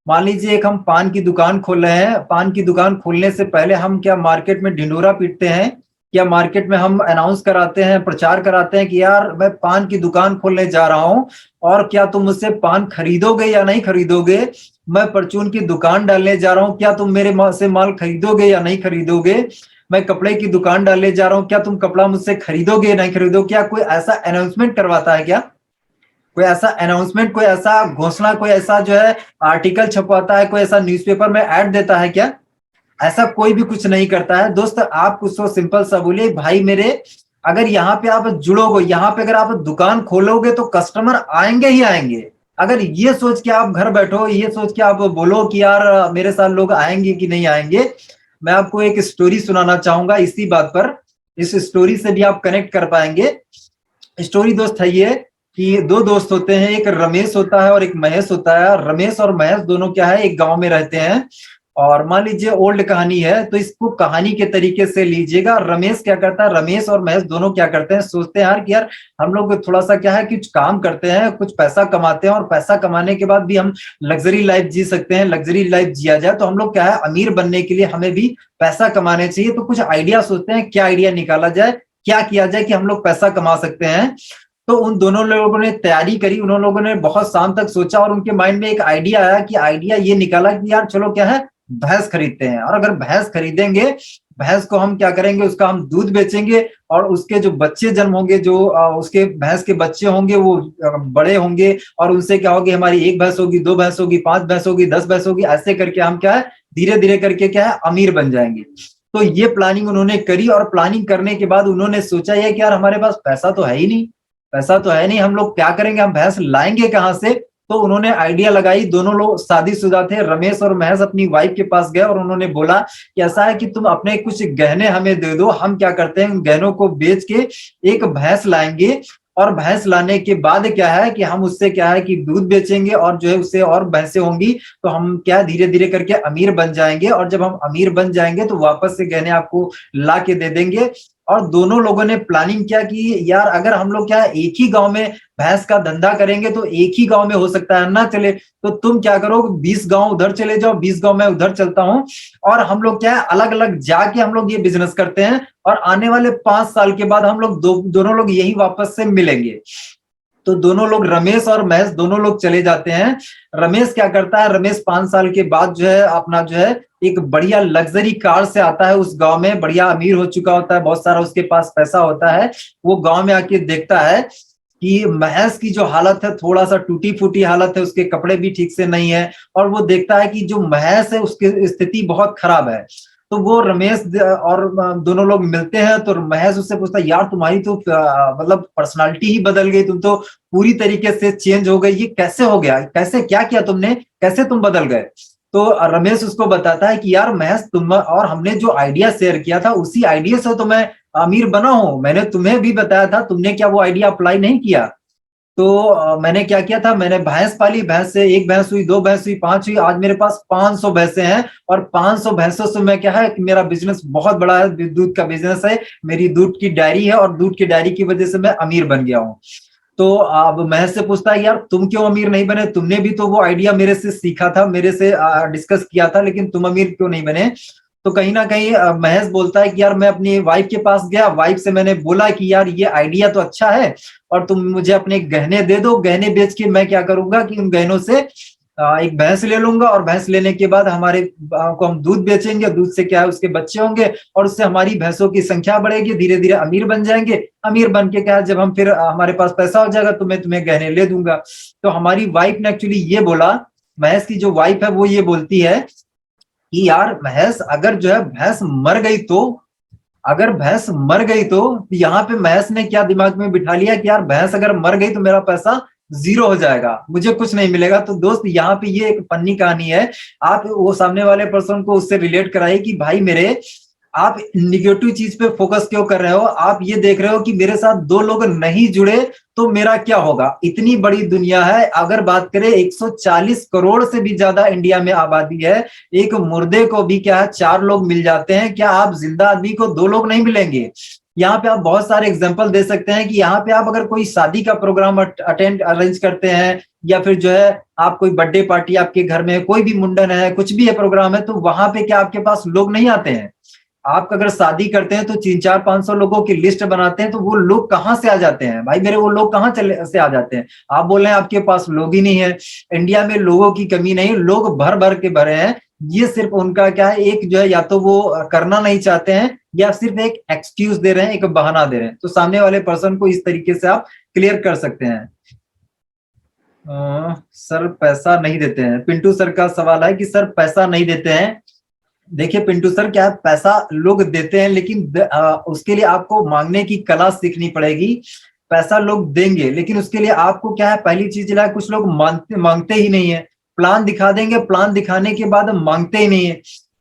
मान लीजिए एक हम पान की दुकान खोल रहे हैं, पान की दुकान खोलने से पहले हम क्या मार्केट में ढिंडोरा पीटते हैं, क्या मार्केट में हम अनाउंस कराते हैं, प्रचार कराते हैं कि यार मैं पान की दुकान खोलने जा रहा हूं, और क्या तुम मुझसे पान खरीदोगे या नहीं खरीदोगे? मैं परचून की दुकान डालने जा रहा हूं, क्या तुम मेरे से माल खरीदोगे या नहीं खरीदोगे? मैं कपड़े की दुकान डालने जा रहा हूं, क्या तुम कपड़ा मुझसे खरीदोगे या नहीं खरीदोगे? क्या कोई ऐसा अनाउंसमेंट करवाता है क्या? कोई ऐसा अनाउंसमेंट, कोई ऐसा घोषणा, कोई ऐसा जो है आर्टिकल छपवाता है, कोई ऐसा न्यूज़पेपर में ऐड देता है क्या? ऐसा कोई भी कुछ नहीं करता है। दोस्त आप कुछ तो सिंपल सा बोलिए, भाई मेरे अगर यहाँ पे आप जुड़ोगे, यहाँ पे अगर आप दुकान खोलोगे तो कस्टमर आएंगे ही आएंगे। अगर ये सोच के आप घर बैठो, ये सोच के आप बोलो कि यार मेरे साथ लोग आएंगे कि नहीं आएंगे, मैं आपको एक स्टोरी सुनाना चाहूंगा इसी बात पर। इस स्टोरी से भी आप कनेक्ट कर पाएंगे। स्टोरी दोस्त है ये कि 2 दोस्त होते हैं, एक रमेश होता है और एक महेश होता है। रमेश और महेश दोनों क्या है, एक गांव में रहते हैं। और मान लीजिए ओल्ड कहानी है तो इसको कहानी के तरीके से लीजिएगा। रमेश क्या करता है, रमेश और महेश दोनों क्या करते हैं, सोचते हैं यार कि यार हम लोग थोड़ा सा क्या है, कुछ काम करते हैं, कुछ पैसा कमाते हैं, और पैसा कमाने के बाद भी हम लग्जरी लाइफ जी सकते हैं, लग्जरी लाइफ जिया जाए तो हम लोग क्या है, अमीर बनने के लिए हमें भी पैसा कमाने चाहिए। तो कुछ आइडिया सोचते हैं, क्या आइडिया निकाला जाए, क्या किया जाए कि हम लोग पैसा कमा सकते हैं। तो उन दोनों लोगों ने तैयारी करी, उन लोगों ने बहुत शाम तक सोचा और उनके माइंड में एक आइडिया आया कि आइडिया ये निकाला कि यार चलो क्या है, भैंस खरीदते हैं, और अगर भैंस खरीदेंगे, भैंस को हम क्या करेंगे, उसका हम दूध बेचेंगे और उसके जो बच्चे जन्म होंगे, जो उसके भैंस के बच्चे होंगे वो बड़े होंगे, और उनसे क्या होगी, हमारी एक भैंस होगी, दो भैंस होगी, पांच भैंस होगी, 10 भैंस होगी, ऐसे करके हम क्या है, धीरे धीरे करके क्या है, अमीर बन जाएंगे। तो ये प्लानिंग उन्होंने करी, और प्लानिंग करने के बाद उन्होंने सोचा ये कि यार हमारे पास पैसा तो है ही नहीं, पैसा तो है नहीं, हम लोग क्या करेंगे, हम भैंस लाएंगे कहाँ से। तो उन्होंने आइडिया लगाई, दोनों लोग शादीशुदा थे, रमेश और महेश अपनी वाइफ के पास गए और उन्होंने बोला कि ऐसा है कि तुम अपने कुछ गहने हमें दे दो, हम क्या करते हैं, उन गहनों को बेच के एक भैंस लाएंगे, और भैंस लाने के बाद क्या है कि हम उससे क्या है कि दूध बेचेंगे, और जो है उससे और भैंसें होंगी, तो हम क्या धीरे धीरे करके अमीर बन जाएंगे, और जब हम अमीर बन जाएंगे तो वापस से गहने आपको ला के दे देंगे। और दोनों लोगों ने प्लानिंग किया कि यार अगर हम लोग क्या है एक ही गांव में भैंस का धंधा करेंगे तो एक ही गांव में हो सकता है ना चले, तो तुम क्या करो, 20 गांव उधर चले जाओ, 20 गांव मैं उधर चलता हूँ, और हम लोग क्या है अलग अलग जाके हम लोग ये बिजनेस करते हैं, और आने वाले 5 साल के बाद हम लोग दोनों लोग यही वापस से मिलेंगे। तो दोनों लोग, रमेश और महेश दोनों लोग चले जाते हैं। रमेश क्या करता है, रमेश 5 साल के बाद जो है अपना जो है एक बढ़िया लग्जरी कार से आता है उस गांव में, बढ़िया अमीर हो चुका होता है, बहुत सारा उसके पास पैसा होता है। वो गांव में आके देखता है कि महेश की जो हालत है थोड़ा सा टूटी फूटी हालत है, उसके कपड़े भी ठीक से नहीं है, और वो देखता है कि जो महेश है उसकी स्थिति बहुत खराब है। तो वो रमेश और दोनों लोग मिलते हैं, तो महेश उससे पूछता है यार तुम्हारी तो मतलब पर्सनालिटी ही बदल गई, तुम तो पूरी तरीके से चेंज हो गई, ये कैसे हो गया, कैसे क्या किया तुमने, कैसे तुम बदल गए। तो रमेश उसको बताता है कि यार महेश, तुम और हमने जो आइडिया शेयर किया था उसी आइडिया से तो मैं अमीर बना हूं, मैंने तुम्हें भी बताया था, तुमने क्या वो आइडिया अप्लाई नहीं किया। तो मैंने क्या किया था, मैंने भैंस पाली, भैंस से एक भैंस हुई, दो भैंस हुई, पांच हुई, आज मेरे पास 500 भैंसे हैं, और 500 भैंसों से मैं क्या है कि मेरा बिजनेस बहुत बड़ा है, दूध का बिजनेस है, मेरी दूध की डायरी है, और दूध की डायरी की वजह से मैं अमीर बन गया हूँ। तो अब महेश से पूछता है यार तुम क्यों अमीर नहीं बने, तुमने भी तो वो आइडिया मेरे से सीखा था, मेरे से डिस्कस किया था, लेकिन तुम अमीर क्यों नहीं बने। तो कहीं ना कहीं महेश बोलता है कि यार मैं अपनी वाइफ के पास गया, वाइफ से मैंने बोला कि यार ये आइडिया तो अच्छा है, और तुम मुझे अपने गहने दे दो, गहने बेच के मैं क्या करूंगा कि उन गहनों से एक भैंस ले लूंगा, और भैंस लेने के बाद हमारे को हम दूध बेचेंगे, दूध से क्या है उसके बच्चे होंगे, और उससे हमारी भैंसों की संख्या बढ़ेगी, धीरे धीरे अमीर बन जाएंगे। अमीर बन के क्या है, जब हम फिर हमारे पास पैसा हो जाएगा तो मैं तुम्हें गहने ले दूंगा। तो हमारी वाइफ ने एक्चुअली ये बोला, महेश की जो वाइफ है वो ये बोलती है कि यार महेश, अगर जो है भैंस मर गई तो, अगर भैंस मर गई तो यहाँ पे महेश ने क्या दिमाग में बिठा लिया कि यार भैंस अगर मर गई तो मेरा पैसा जीरो हो जाएगा, मुझे कुछ नहीं मिलेगा। तो दोस्त यहाँ पे ये एक फनी कहानी है, आप वो सामने वाले पर्सन को उससे रिलेट कराइए कि भाई मेरे, आप निगेटिव चीज पे फोकस क्यों कर रहे हो, आप ये देख रहे हो कि मेरे साथ दो लोग नहीं जुड़े तो मेरा क्या होगा। इतनी बड़ी दुनिया है, अगर बात करें 140 करोड़ से भी ज्यादा इंडिया में आबादी है, एक मुर्दे को भी क्या है 4 लोग मिल जाते हैं, क्या आप जिंदा आदमी को 2 लोग नहीं मिलेंगे। यहाँ पे आप बहुत सारे एग्जांपल दे सकते हैं कि यहाँ पे आप अगर कोई शादी का प्रोग्राम अरेंज करते हैं, या फिर जो है आप कोई बर्थडे पार्टी आपके घर में, कोई भी मुंडन है, कुछ भी है प्रोग्राम है, तो वहां पे क्या आपके पास लोग नहीं आते हैं। आप अगर शादी करते हैं तो 300-400-500 लोगों की लिस्ट बनाते हैं, तो वो लोग कहाँ से आ जाते हैं भाई मेरे, वो लोग कहाँ चले से आ जाते हैं। आप बोल रहे हैं आपके पास लोग ही नहीं है, इंडिया में लोगों की कमी नहीं, लोग भर भर के भरे हैं। ये सिर्फ उनका क्या है, एक जो है या तो वो करना नहीं चाहते हैं, या सिर्फ एक एक्सक्यूज दे रहे हैं, एक बहाना दे रहे हैं। तो सामने वाले पर्सन को इस तरीके से आप क्लियर कर सकते हैं। सर पैसा नहीं देते हैं, पिंटू सर का सवाल है कि सर पैसा नहीं देते हैं। देखिए पिंटू सर, क्या है, पैसा लोग देते हैं, लेकिन उसके लिए आपको मांगने की कला सीखनी पड़ेगी। पैसा लोग देंगे, लेकिन उसके लिए आपको क्या है, पहली चीज है, कुछ लोग मांगते ही नहीं है। प्लान दिखा देंगे, प्लान दिखाने के बाद मांगते ही नहीं है।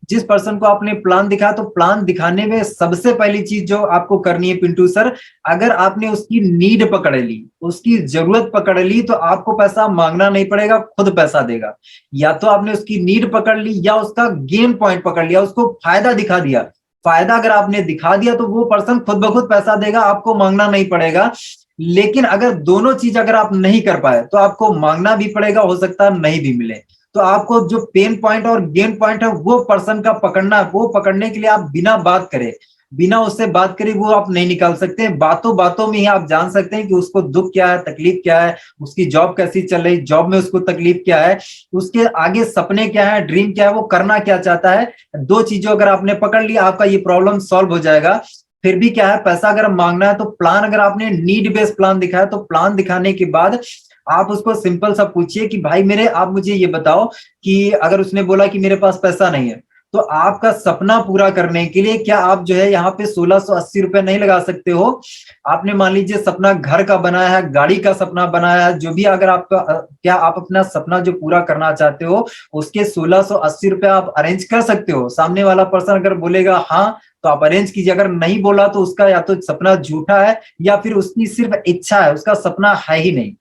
जिस पर्सन को आपने प्लान दिखाया, तो प्लान दिखाने में सबसे पहली चीज जो आपको करनी है पिंटू सर, अगर आपने उसकी नीड पकड़ ली, उसकी जरूरत पकड़ ली, तो आपको पैसा मांगना नहीं पड़ेगा, खुद पैसा देगा। या तो आपने उसकी नीड पकड़ ली, या उसका गेन पॉइंट पकड़ लिया, उसको फायदा दिखा दिया। फायदा अगर आपने दिखा दिया तो वो पर्सन खुद ब खुद पैसा देगा, आपको मांगना नहीं पड़ेगा। लेकिन अगर दोनों चीज अगर आप नहीं कर पाए, तो आपको मांगना भी पड़ेगा, हो सकता है नहीं भी मिले। तो आपको जो पेन पॉइंट और गेन पॉइंट है वो पर्सन का पकड़ना, वो पकड़ने के लिए आप बिना बात करे, बिना उससे बात करे वो आप नहीं निकाल सकते हैं। बातों बातों में ही आप जान सकते हैं कि उसको दुख क्या है, तकलीफ क्या है, उसकी जॉब कैसी चल रही, जॉब में उसको तकलीफ क्या है, उसके आगे सपने क्या है, ड्रीम क्या है, वो करना क्या चाहता है। दो चीजों अगर आपने पकड़ लिया, आपका ये प्रॉब्लम सॉल्व हो जाएगा। फिर भी क्या है, पैसा अगर मांगना है तो प्लान, अगर आपने नीड बेस्ड प्लान दिखाया तो प्लान दिखाने के बाद आप उसको सिंपल सा पूछिए कि भाई मेरे, आप मुझे ये बताओ कि अगर उसने बोला कि मेरे पास पैसा नहीं है, तो आपका सपना पूरा करने के लिए क्या आप जो है यहाँ पे 1680 रुपए नहीं लगा सकते हो? आपने मान लीजिए सपना घर का बनाया है, गाड़ी का सपना बनाया है, जो भी अगर आपका क्या आप अपना सपना जो पूरा करना चाहते हो उसके 1680 रुपए आप अरेंज कर सकते हो? सामने वाला पर्सन अगर बोलेगा हाँ तो आप अरेंज कीजिए, अगर नहीं बोला तो उसका या तो सपना झूठा है या फिर उसकी सिर्फ इच्छा है, उसका सपना है ही नहीं।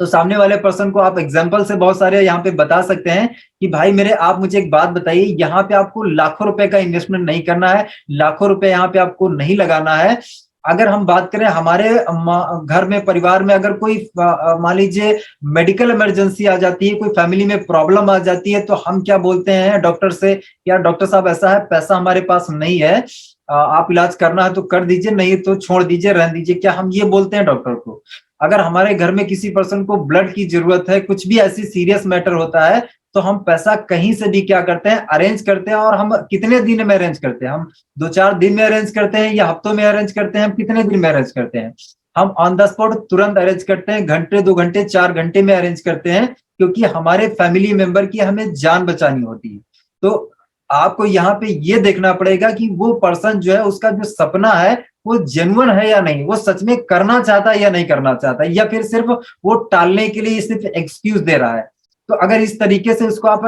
तो सामने वाले पर्सन को आप एग्जाम्पल से बहुत सारे यहाँ पे बता सकते हैं कि भाई मेरे, आप मुझे एक बात बताइए, यहाँ पे आपको लाखों रुपए का इन्वेस्टमेंट नहीं करना है, लाखों रुपए यहाँ पे आपको नहीं लगाना है। अगर हम बात करें हमारे घर में, परिवार में अगर कोई मान लीजिए मेडिकल इमरजेंसी आ जाती है, कोई फैमिली में प्रॉब्लम आ जाती है, तो हम क्या बोलते हैं डॉक्टर से, यार डॉक्टर साहब ऐसा है, पैसा हमारे पास नहीं है, आप इलाज करना है तो कर दीजिए, नहीं तो छोड़ दीजिए, रहने दीजिए। क्या हम ये बोलते हैं डॉक्टर को? अगर हमारे घर में किसी पर्सन को ब्लड की जरूरत है, कुछ भी ऐसी सीरियस मैटर होता है, तो हम पैसा कहीं से भी क्या करते हैं, अरेंज करते हैं। और हम कितने दिन में अरेंज करते हैं? हम 2-4 दिन में अरेंज करते हैं या हफ्तों में अरेंज करते हैं? हम कितने दिन में अरेंज करते हैं? हम ऑन द स्पॉट तुरंत अरेंज करते हैं, घंटे 2 घंटे 4 घंटे में अरेंज करते हैं, क्योंकि हमारे फैमिली मेंबर की हमें जान बचानी होती है। तो आपको यहाँ पे ये देखना पड़ेगा कि वो पर्सन जो है, उसका जो सपना है वो जेन्युइन है या नहीं, वो सच में करना चाहता है या नहीं करना चाहता है, या फिर सिर्फ वो टालने के लिए सिर्फ एक्सक्यूज दे रहा है। तो अगर इस तरीके से उसको आप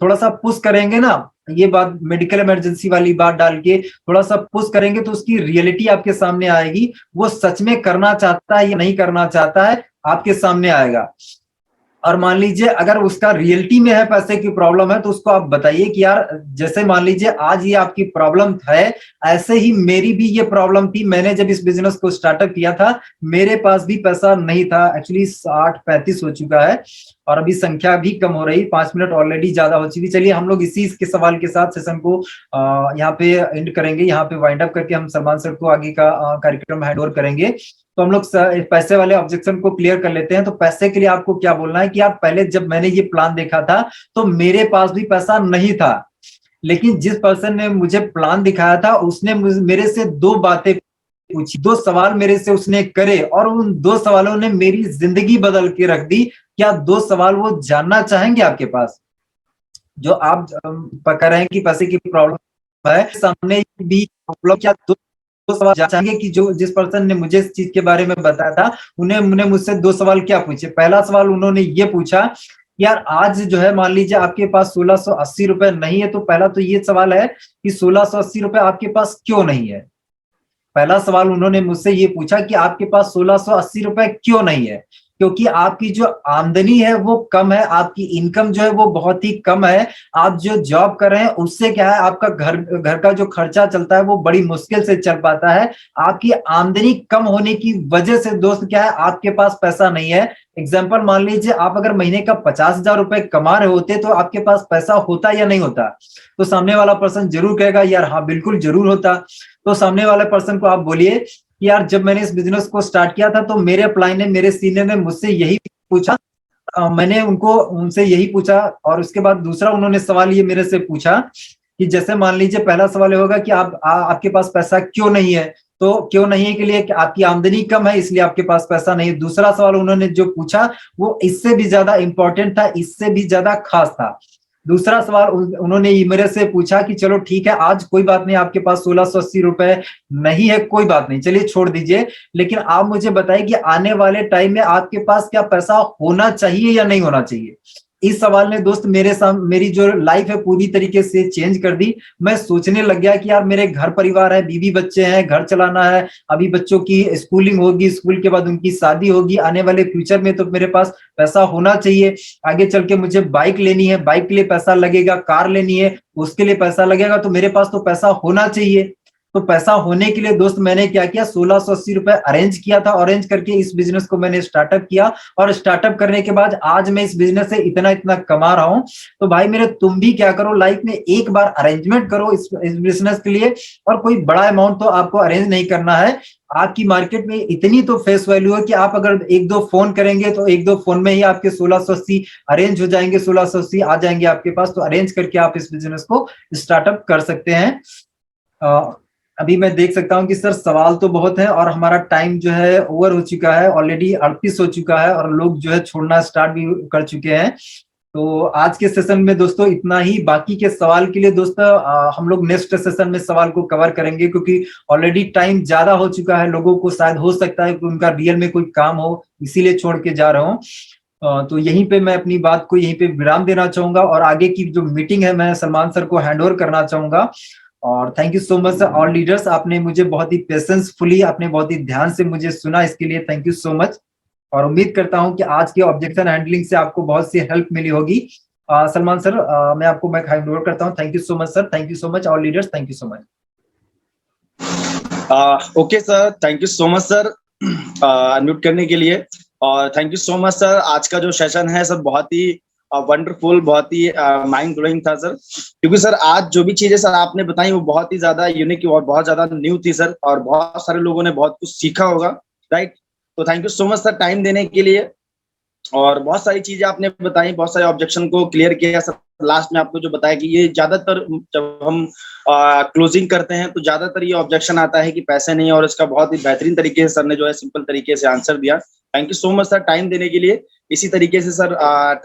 थोड़ा सा पुश करेंगे ना, ये बात मेडिकल इमरजेंसी वाली बात डाल के थोड़ा सा पुश करेंगे, तो उसकी रियलिटी आपके सामने आएगी, वो सच में करना चाहता है या नहीं करना चाहता है आपके सामने आएगा। और मान लीजिए अगर उसका रियलिटी में है, पैसे की प्रॉब्लम है, तो उसको आप बताइए कि यार जैसे मान लीजिए आज ये आपकी प्रॉब्लम है, ऐसे ही मेरी भी ये प्रॉब्लम थी। मैंने जब इस बिजनेस को स्टार्टअप किया था, मेरे पास भी पैसा नहीं था। एक्चुअली 60-35 हो चुका है और अभी संख्या भी कम हो रही, 5 मिनट ऑलरेडी ज्यादा हो चुकी। चलिए हम लोग इसी के सवाल के साथ सेशन को यहाँ पे एंड करेंगे, यहाँ पे वाइंड अप करके हम सलमान सर को आगे का कार्यक्रम हैंड ओवर करेंगे। तो हम लोग पैसे वाले ऑब्जेक्शन को क्लियर कर लेते हैं। तो पैसे के लिए आपको क्या बोलना है कि आप पहले, जब मैंने ये प्लान देखा था तो मेरे पास भी पैसा नहीं था, लेकिन जिस पर्सन ने मुझे प्लान दिखाया था उसने मेरे से 2 बातें पूछी, 2 सवाल मेरे से उसने करे, और उन 2 सवालों ने मेरी जिंदगी बदल के रख दी। क्या 2 सवाल वो जानना चाहेंगे आपके पास? जो आप कह रहे हैं कि पैसे की प्रॉब्लम है, सामने भी प्रॉब्लम, क्या 2 सवाल चाहेंगे कि जो जिस पर्सन ने मुझे इस चीज के बारे में बताया था, उन्हें मुझसे 2 सवाल क्या पूछे? पहला सवाल उन्होंने ये पूछा, यार आज जो है मान लीजिए आपके पास 1680 रुपए नहीं है, तो पहला तो ये सवाल है कि 1680 रुपए आपके पास क्यों नहीं है? पहला सवाल उन्होंने मुझसे ये पूछा कि आपके पास 1680 रुपए क्यों नहीं है? क्योंकि आपकी जो आमदनी है वो कम है, आपकी इनकम जो है वो बहुत ही कम है। आप जो जॉब कर रहे हैं उससे क्या है, आपका घर का जो खर्चा चलता है वो बड़ी मुश्किल से चल पाता है। आपकी आमदनी कम होने की वजह से दोस्त क्या है, आपके पास पैसा नहीं है। एग्जाम्पल मान लीजिए आप अगर महीने का 50,000 रुपए कमा रहे होते तो आपके पास पैसा होता या नहीं होता? तो सामने वाला पर्सन जरूर कहेगा यार हाँ बिल्कुल जरूर होता। तो सामने वाले पर्सन को आप बोलिए कि यार जब मैंने इस बिजनेस को स्टार्ट किया था तो मेरे अपलाइन ने, मेरे सीनियर ने मुझसे यही पूछा, मैंने उनसे यही पूछा। और उसके बाद दूसरा उन्होंने सवाल ये मेरे से पूछा कि जैसे मान लीजिए पहला सवाल होगा कि आपके पास पैसा क्यों नहीं है, तो क्यों नहीं है के लिए कि आपकी आमदनी कम है इसलिए आपके पास पैसा नहीं है। दूसरा सवाल उन्होंने जो पूछा वो इससे भी ज्यादा इंपॉर्टेंट था, इससे भी ज्यादा खास था। दूसरा सवाल उन्होंने मेरे से पूछा कि चलो ठीक है, आज कोई बात नहीं, आपके पास 1680 रुपए नहीं है, कोई बात नहीं, चलिए छोड़ दीजिए, लेकिन आप मुझे बताइए कि आने वाले टाइम में आपके पास क्या पैसा होना चाहिए या नहीं होना चाहिए? इस सवाल ने दोस्त मेरी जो लाइफ है पूरी तरीके से चेंज कर दी। मैं सोचने लग गया कि यार मेरे घर परिवार है, बीवी बच्चे हैं, घर चलाना है, अभी बच्चों की स्कूलिंग होगी, स्कूल के बाद उनकी शादी होगी, आने वाले फ्यूचर में तो मेरे पास पैसा होना चाहिए। आगे चल के मुझे बाइक लेनी है, बाइक के लिए पैसा लगेगा, कार लेनी है उसके लिए पैसा लगेगा, तो मेरे पास तो पैसा होना चाहिए। तो पैसा होने के लिए दोस्त मैंने क्या किया, 1680 रुपए अरेंज किया था। अरेंज करके इस बिजनेस को मैंने स्टार्टअप किया, और स्टार्टअप करने के बाद आज मैं इस बिजनेस से इतना इतना कमा रहा हूँ। तो भाई मेरे, तुम भी क्या करो, लाइफ में एक बार अरेंजमेंट करो इस बिजनेस के लिए, और कोई बड़ा अमाउंट तो आपको अरेंज नहीं करना है। आपकी मार्केट में इतनी तो फेस वैल्यू है कि आप अगर एक दो फोन करेंगे तो एक दो फोन में ही आपके 1680 अरेंज हो जाएंगे, 1680 आ जाएंगे आपके पास। तो अरेंज करके आप इस बिजनेस को स्टार्टअप कर सकते हैं। अभी मैं देख सकता हूं कि सर सवाल तो बहुत है, और हमारा टाइम जो है ओवर हो चुका है, ऑलरेडी 38 हो चुका है, और लोग जो है छोड़ना स्टार्ट भी कर चुके हैं। तो आज के सेशन में दोस्तों इतना ही। बाकी के सवाल के लिए दोस्तों हम लोग नेक्स्ट सेशन में सवाल को कवर करेंगे, क्योंकि ऑलरेडी टाइम ज्यादा हो चुका है। लोगों को शायद हो सकता है कि उनका रियल में कोई काम हो, इसीलिए छोड़ के जा रहा हूँ। तो यहीं पे मैं अपनी बात को यहीं पे विराम देना चाहूंगा, और आगे की जो मीटिंग है मैं सलमान सर को हैंड ओवर करना चाहूंगा। और thank you so much all leaders, आपने मुझे बहुत ही पेशेंसफुली, आपने बहुत ही ध्यान से मुझे सुना, इसके लिए थैंक यू सो मच। और उम्मीद करता हूं कि आज के ऑब्जेक्शन हैंडलिंग से आपको बहुत सी हेल्प मिली होगी। सलमान सर, मैं आपको मैं हैंड ओवर करता हूं। Thank you so much sir, thank you so much all leaders, thank you so much. Okay sir, thank you so much sir unmute करने के लिए। और thank you so much sir, आज का जो सेशन है सर बहुत ही वंडरफुल, बहुत ही माइंड ब्लोइंग था सर। क्योंकि सर आज जो भी चीजें सर आपने बताई वो बहुत ही ज्यादा यूनिक और बहुत ज्यादा न्यू थी सर, और बहुत सारे लोगों ने बहुत कुछ सीखा होगा, राइट। तो thank you so much sir time देने के लिए, और बहुत सारी चीजें आपने बताई, बहुत सारे ऑब्जेक्शन को क्लियर किया सर। लास्ट में आपको जो बताया कि ये ज्यादातर जब हम क्लोजिंग करते हैं तो ज्यादातर ये ऑब्जेक्शन आता है कि पैसे नहीं है, और इसका बहुत ही बेहतरीन तरीके से सर ने जो है सिंपल तरीके से आंसर दिया। Thank you so much sir time देने के लिए। इसी तरीके से सर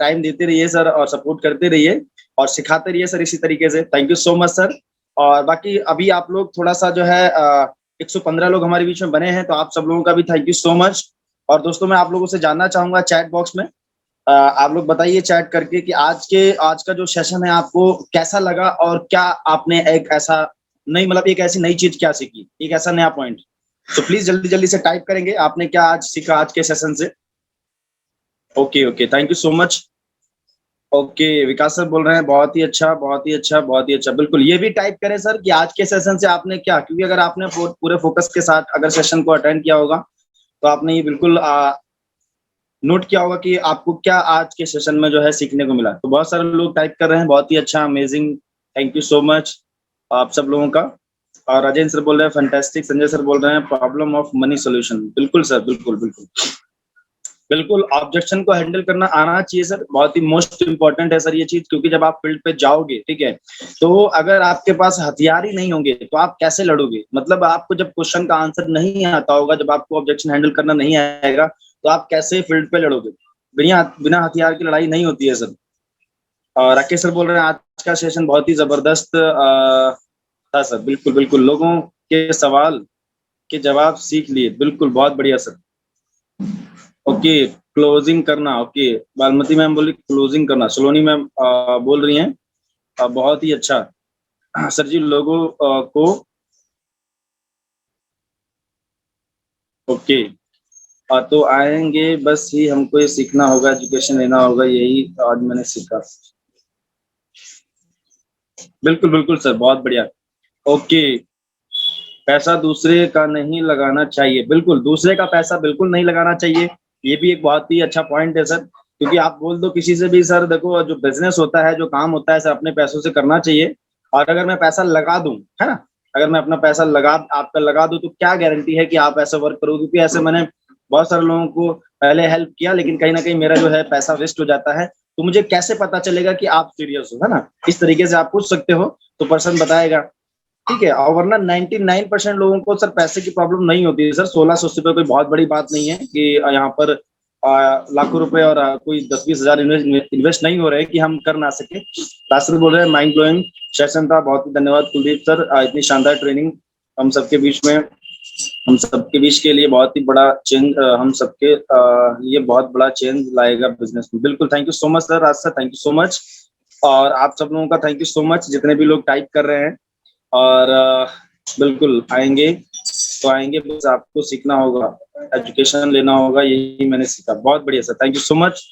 टाइम देते रहिए सर, और सपोर्ट करते रहिए और सिखाते रहिए सर इसी तरीके से। Thank you so much sir. और बाकी अभी आप लोग थोड़ा सा जो है 115 लोग हमारे बीच में बने हैं, तो आप सब लोगों का भी थैंक यू सो मच। और दोस्तों मैं आप लोगों से जानना चाहूंगा चैट बॉक्स में, आप लोग बताइए चैट करके कि आज का जो सेशन है आपको कैसा लगा, और क्या आपने एक ऐसा नई, मतलब एक ऐसी नई चीज क्या सीखी, एक ऐसा नया पॉइंट। तो प्लीज जल्दी जल्दी से टाइप करेंगे आपने क्या आज सीखा आज के सेशन से। Okay okay, thank you so much. Okay, Vikas sir बोल रहे हैं बहुत ही अच्छा, बहुत ही अच्छा, बहुत ही अच्छा। बिल्कुल, ये भी टाइप करें सर कि आज के सेशन से आपने क्या, क्योंकि अगर आपने पूरे फोकस के साथ अगर सेशन को अटेंड किया होगा तो आपने ये बिल्कुल नोट किया होगा कि आपको क्या आज के सेशन में जो है सीखने को मिला। तो बहुत सारे लोग टाइप कर रहे हैं, बहुत ही अच्छा, amazing, thank you so much आप सब लोगों का। और राजेंद्र सर बोल रहे हैं फैंटास्टिक, संजय सर बोल रहे हैं प्रॉब्लम ऑफ मनी सॉल्यूशन। बिल्कुल सर, बिल्कुल बिल्कुल बिल्कुल, ऑब्जेक्शन को हैंडल करना आना चाहिए सर, बहुत ही मोस्ट इंपॉर्टेंट है सर ये चीज। क्योंकि जब आप फील्ड पे जाओगे, ठीक है, तो अगर आपके पास हथियार ही नहीं होंगे तो आप कैसे लड़ोगे। मतलब आपको जब क्वेश्चन का आंसर नहीं आता होगा, जब आपको ऑब्जेक्शन हैंडल करना नहीं आएगा, तो आप कैसे फील्ड पे लड़ोगे। बिना हथियार की लड़ाई नहीं होती है सर। और राकेश सर बोल रहे हैं आज का सेशन बहुत ही जबरदस्त था सर। बिल्कुल बिल्कुल, लोगों के सवाल के जवाब सीख लिए, बिल्कुल बहुत बढ़िया सर। ओके, क्लोजिंग करना, ओके, बालमती मैम बोली क्लोजिंग करना, सलोनी मैम बोल रही हैं बहुत ही अच्छा सर जी। लोगों को ओके तो आएंगे, बस ही हमको ये सीखना होगा, एजुकेशन लेना होगा, यही आज मैंने सीखा। बिल्कुल बिल्कुल सर, बहुत बढ़िया। ओके, पैसा दूसरे का नहीं लगाना चाहिए, बिल्कुल दूसरे का पैसा बिल्कुल नहीं लगाना चाहिए। ये भी एक बहुत ही अच्छा पॉइंट है सर। क्योंकि आप बोल दो किसी से भी सर, देखो जो बिजनेस होता है, जो काम होता है सर, अपने पैसों से करना चाहिए। और अगर मैं पैसा लगा दूं, है ना, अगर मैं अपना पैसा आपका लगा दूं, तो क्या गारंटी है कि आप ऐसा वर्क करोगे। क्योंकि ऐसे मैंने बहुत सारे लोगों को पहले हेल्प किया, लेकिन कहीं ना कहीं मेरा जो है पैसा वेस्ट हो जाता है। तो मुझे कैसे पता चलेगा कि आप सीरियस हो, है ना। इस तरीके से आप पूछ सकते हो, तो पर्सन बताएगा, ठीक है। और वरना 99% लोगों को सर पैसे की प्रॉब्लम नहीं होती है सर। 1680 रुपये कोई बहुत बड़ी बात नहीं है कि यहाँ पर लाखों रुपए और कोई 10-20 हजार इन्वेस्ट नहीं हो रहे कि हम कर ना सके। लास्ट बोल रहे हैं माइंड ब्लोइंग सेशन था, बहुत ही धन्यवाद कुलदीप सर, इतनी शानदार ट्रेनिंग हम सबके बीच में, हम सबके बीच के लिए बहुत ही बड़ा चेंज, हम सबके लिए बहुत बड़ा चेंज लाएगा बिजनेस में। बिल्कुल, thank you so much sir, Raj sir thank you so much. और आप सब लोगों का थैंक यू सो मच, जितने भी लोग टाइप कर रहे हैं। और बिल्कुल आएंगे तो आएंगे, बस आपको सीखना होगा, एजुकेशन लेना होगा, यही मैंने सीखा। बहुत बढ़िया sir, thank you so much.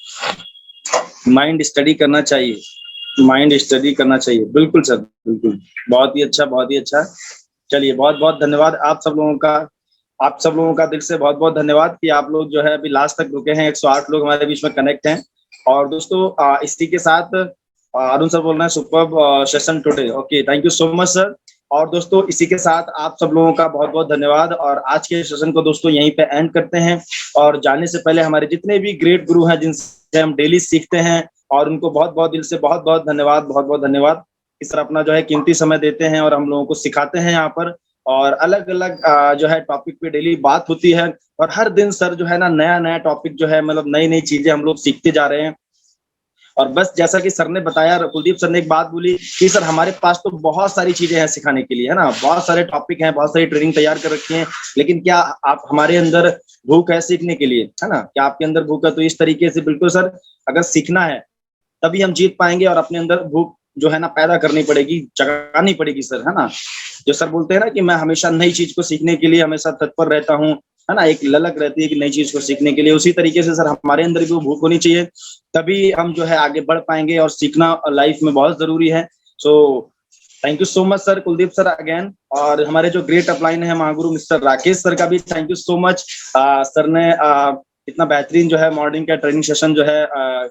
Mind study करना चाहिए, माइंड स्टडी करना चाहिए, बिल्कुल सर, बिल्कुल, बहुत ही अच्छा, बहुत ही अच्छा। चलिए, बहुत बहुत धन्यवाद आप सब लोगों का। आप सब लोगों का दिल से बहुत बहुत धन्यवाद कि आप लोग जो है अभी लास्ट तक रुके हैं। 108 लोग हमारे बीच में कनेक्ट हैं। और दोस्तों इसी के साथ अरुण सर बोल रहे हैं superb session today. Okay, thank you so much sir. और दोस्तों इसी के साथ आप सब लोगों का बहुत बहुत धन्यवाद, और आज के सेशन को दोस्तों यहीं पे एंड करते हैं। और जाने से पहले हमारे जितने भी ग्रेट गुरु हैं जिनसे हम डेली सीखते हैं, और उनको बहुत बहुत दिल से बहुत बहुत धन्यवाद, बहुत बहुत धन्यवाद। इस तरह अपना जो है कीमती समय देते हैं और हम लोगों को सिखाते हैं यहाँ पर। और अलग अलग जो है टॉपिक पे डेली बात होती है, और हर दिन सर जो है ना नया नया टॉपिक जो है मतलब नई नई चीजें हम लोग सीखते जा रहे हैं। और बस जैसा कि सर ने बताया, कुलदीप सर ने एक बात बोली कि सर हमारे पास तो बहुत सारी चीजें हैं सिखाने के लिए, है ना, बहुत सारे टॉपिक हैं, बहुत सारी ट्रेनिंग तैयार कर रखी है, लेकिन क्या आप हमारे अंदर भूख है सीखने के लिए, है ना, क्या आपके अंदर भूख है? तो इस तरीके से बिल्कुल सर, अगर सीखना है तभी हम जीत पाएंगे, और अपने अंदर भूख जो है ना पैदा करनी पड़ेगी, जगानी पड़ेगी सर, है ना। जो सर बोलते हैं ना कि मैं हमेशा नई चीज को सीखने के लिए हमेशा तत्पर रहता हूँ, है ना, एक ललक रहती है कि नई चीज को सीखने के लिए, उसी तरीके से सर हमारे अंदर भी वो भूख होनी चाहिए, तभी हम जो है आगे बढ़ पाएंगे। और सीखना लाइफ में बहुत जरूरी है। So thank you so much sir, Kuldeep sir again. और हमारे जो ग्रेट अपलाइन है महागुरु मिस्टर राकेश सर का भी thank you so much. Sir ने इतना बेहतरीन जो है मॉर्निंग का ट्रेनिंग सेशन जो है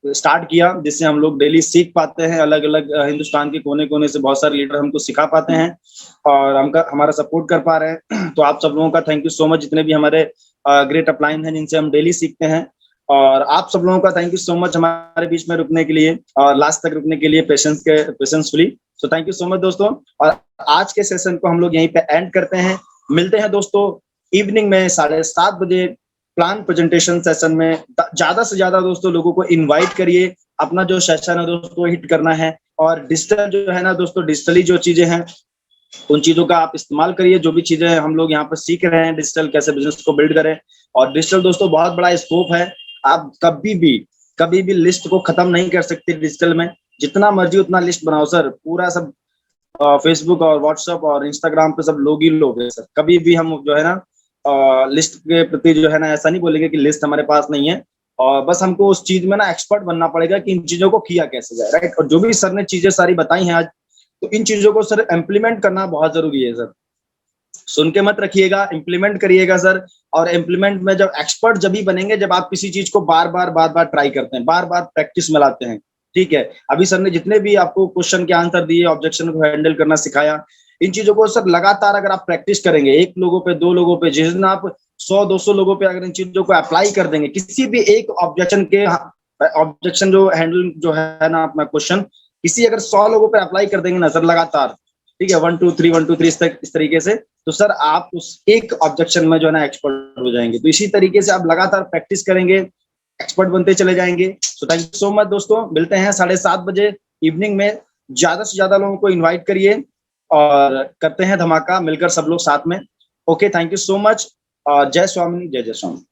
स्टार्ट किया, जिससे हम लोग डेली सीख पाते हैं। अलग अलग हिंदुस्तान के कोने कोने से बहुत सारे लीडर हमको सिखा पाते हैं, और हमारा सपोर्ट कर पा रहे हैं। तो आप सब लोगों का थैंक यू सो मच, जितने भी हमारे ग्रेट अपलाइन हैं जिनसे हम डेली सीखते हैं। और आप सब लोगों का थैंक यू सो मच हमारे बीच में रुकने के लिए और लास्ट तक रुकने के लिए patiencefully. So thank you so much दोस्तों। और आज के सेशन को हम लोग यहीं पे एंड करते हैं। मिलते हैं दोस्तों इवनिंग में 7:30 बजे प्लान प्रेजेंटेशन सेशन में। ज्यादा से ज्यादा दोस्तों लोगों को इनवाइट करिए। अपना जो सेशन है दोस्तों हिट करना है। और डिजिटल जो है ना दोस्तों, डिजिटली जो चीजें हैं उन चीजों का आप इस्तेमाल करिए। जो भी चीजें हम लोग यहाँ पर सीख रहे हैं, डिजिटल कैसे बिजनेस को बिल्ड करें। और डिजिटल दोस्तों बहुत बड़ा स्कोप है। आप कभी भी लिस्ट को खत्म नहीं कर सकते डिजिटल में। जितना मर्जी उतना लिस्ट बनाओ सर, पूरा सब फेसबुक और व्हाट्सएप और इंस्टाग्राम पे सब लोग ही लोग हैं सर। कभी भी हम जो है ना लिस्ट के प्रति जो है ना ऐसा नहीं बोलेंगे कि लिस्ट हमारे पास नहीं है। और बस हमको उस चीज में ना एक्सपर्ट बनना पड़ेगा कि इन चीजों को किया कैसे जाए, राइट। और जो भी सर ने चीजें सारी बताई हैं आज, तो इन चीजों को सर इम्प्लीमेंट करना बहुत जरूरी है सर। सुन के मत रखिएगा, इम्प्लीमेंट करिएगा सर। और इम्प्लीमेंट में जब एक्सपर्ट जब ही बनेंगे जब आप किसी चीज को बार बार ट्राई करते हैं, बार बार प्रैक्टिस में लाते हैं, ठीक है। अभी सर ने जितने भी आपको क्वेश्चन के आंसर दिए, ऑब्जेक्शन को हैंडल करना सिखाया, इन चीजों को सर लगातार अगर आप प्रैक्टिस करेंगे, 1 लोगों पे 2 लोगों पे, जिस दिन आप 100-200 लोगों पे अगर इन चीजों को अप्लाई कर देंगे, किसी भी एक ऑब्जेक्शन जो हैंडल जो है ना अपना क्वेश्चन, किसी अगर 100 लोगों पे अप्लाई कर देंगे ना सर लगातार, ठीक है, 1 2 3 1 2 3 इस तरीके से, तो सर आप उस एक ऑब्जेक्शन में जो है ना एक्सपर्ट हो जाएंगे। तो इसी तरीके से आप लगातार प्रैक्टिस करेंगे, एक्सपर्ट बनते चले जाएंगे। So thank you so much दोस्तों। मिलते हैं 7:30 बजे इवनिंग में। ज्यादा से ज्यादा लोगों को इन्वाइट करिए और करते हैं धमाका मिलकर सब लोग साथ में। Okay, thank you so much. जय स्वामी, जय जय स्वामी।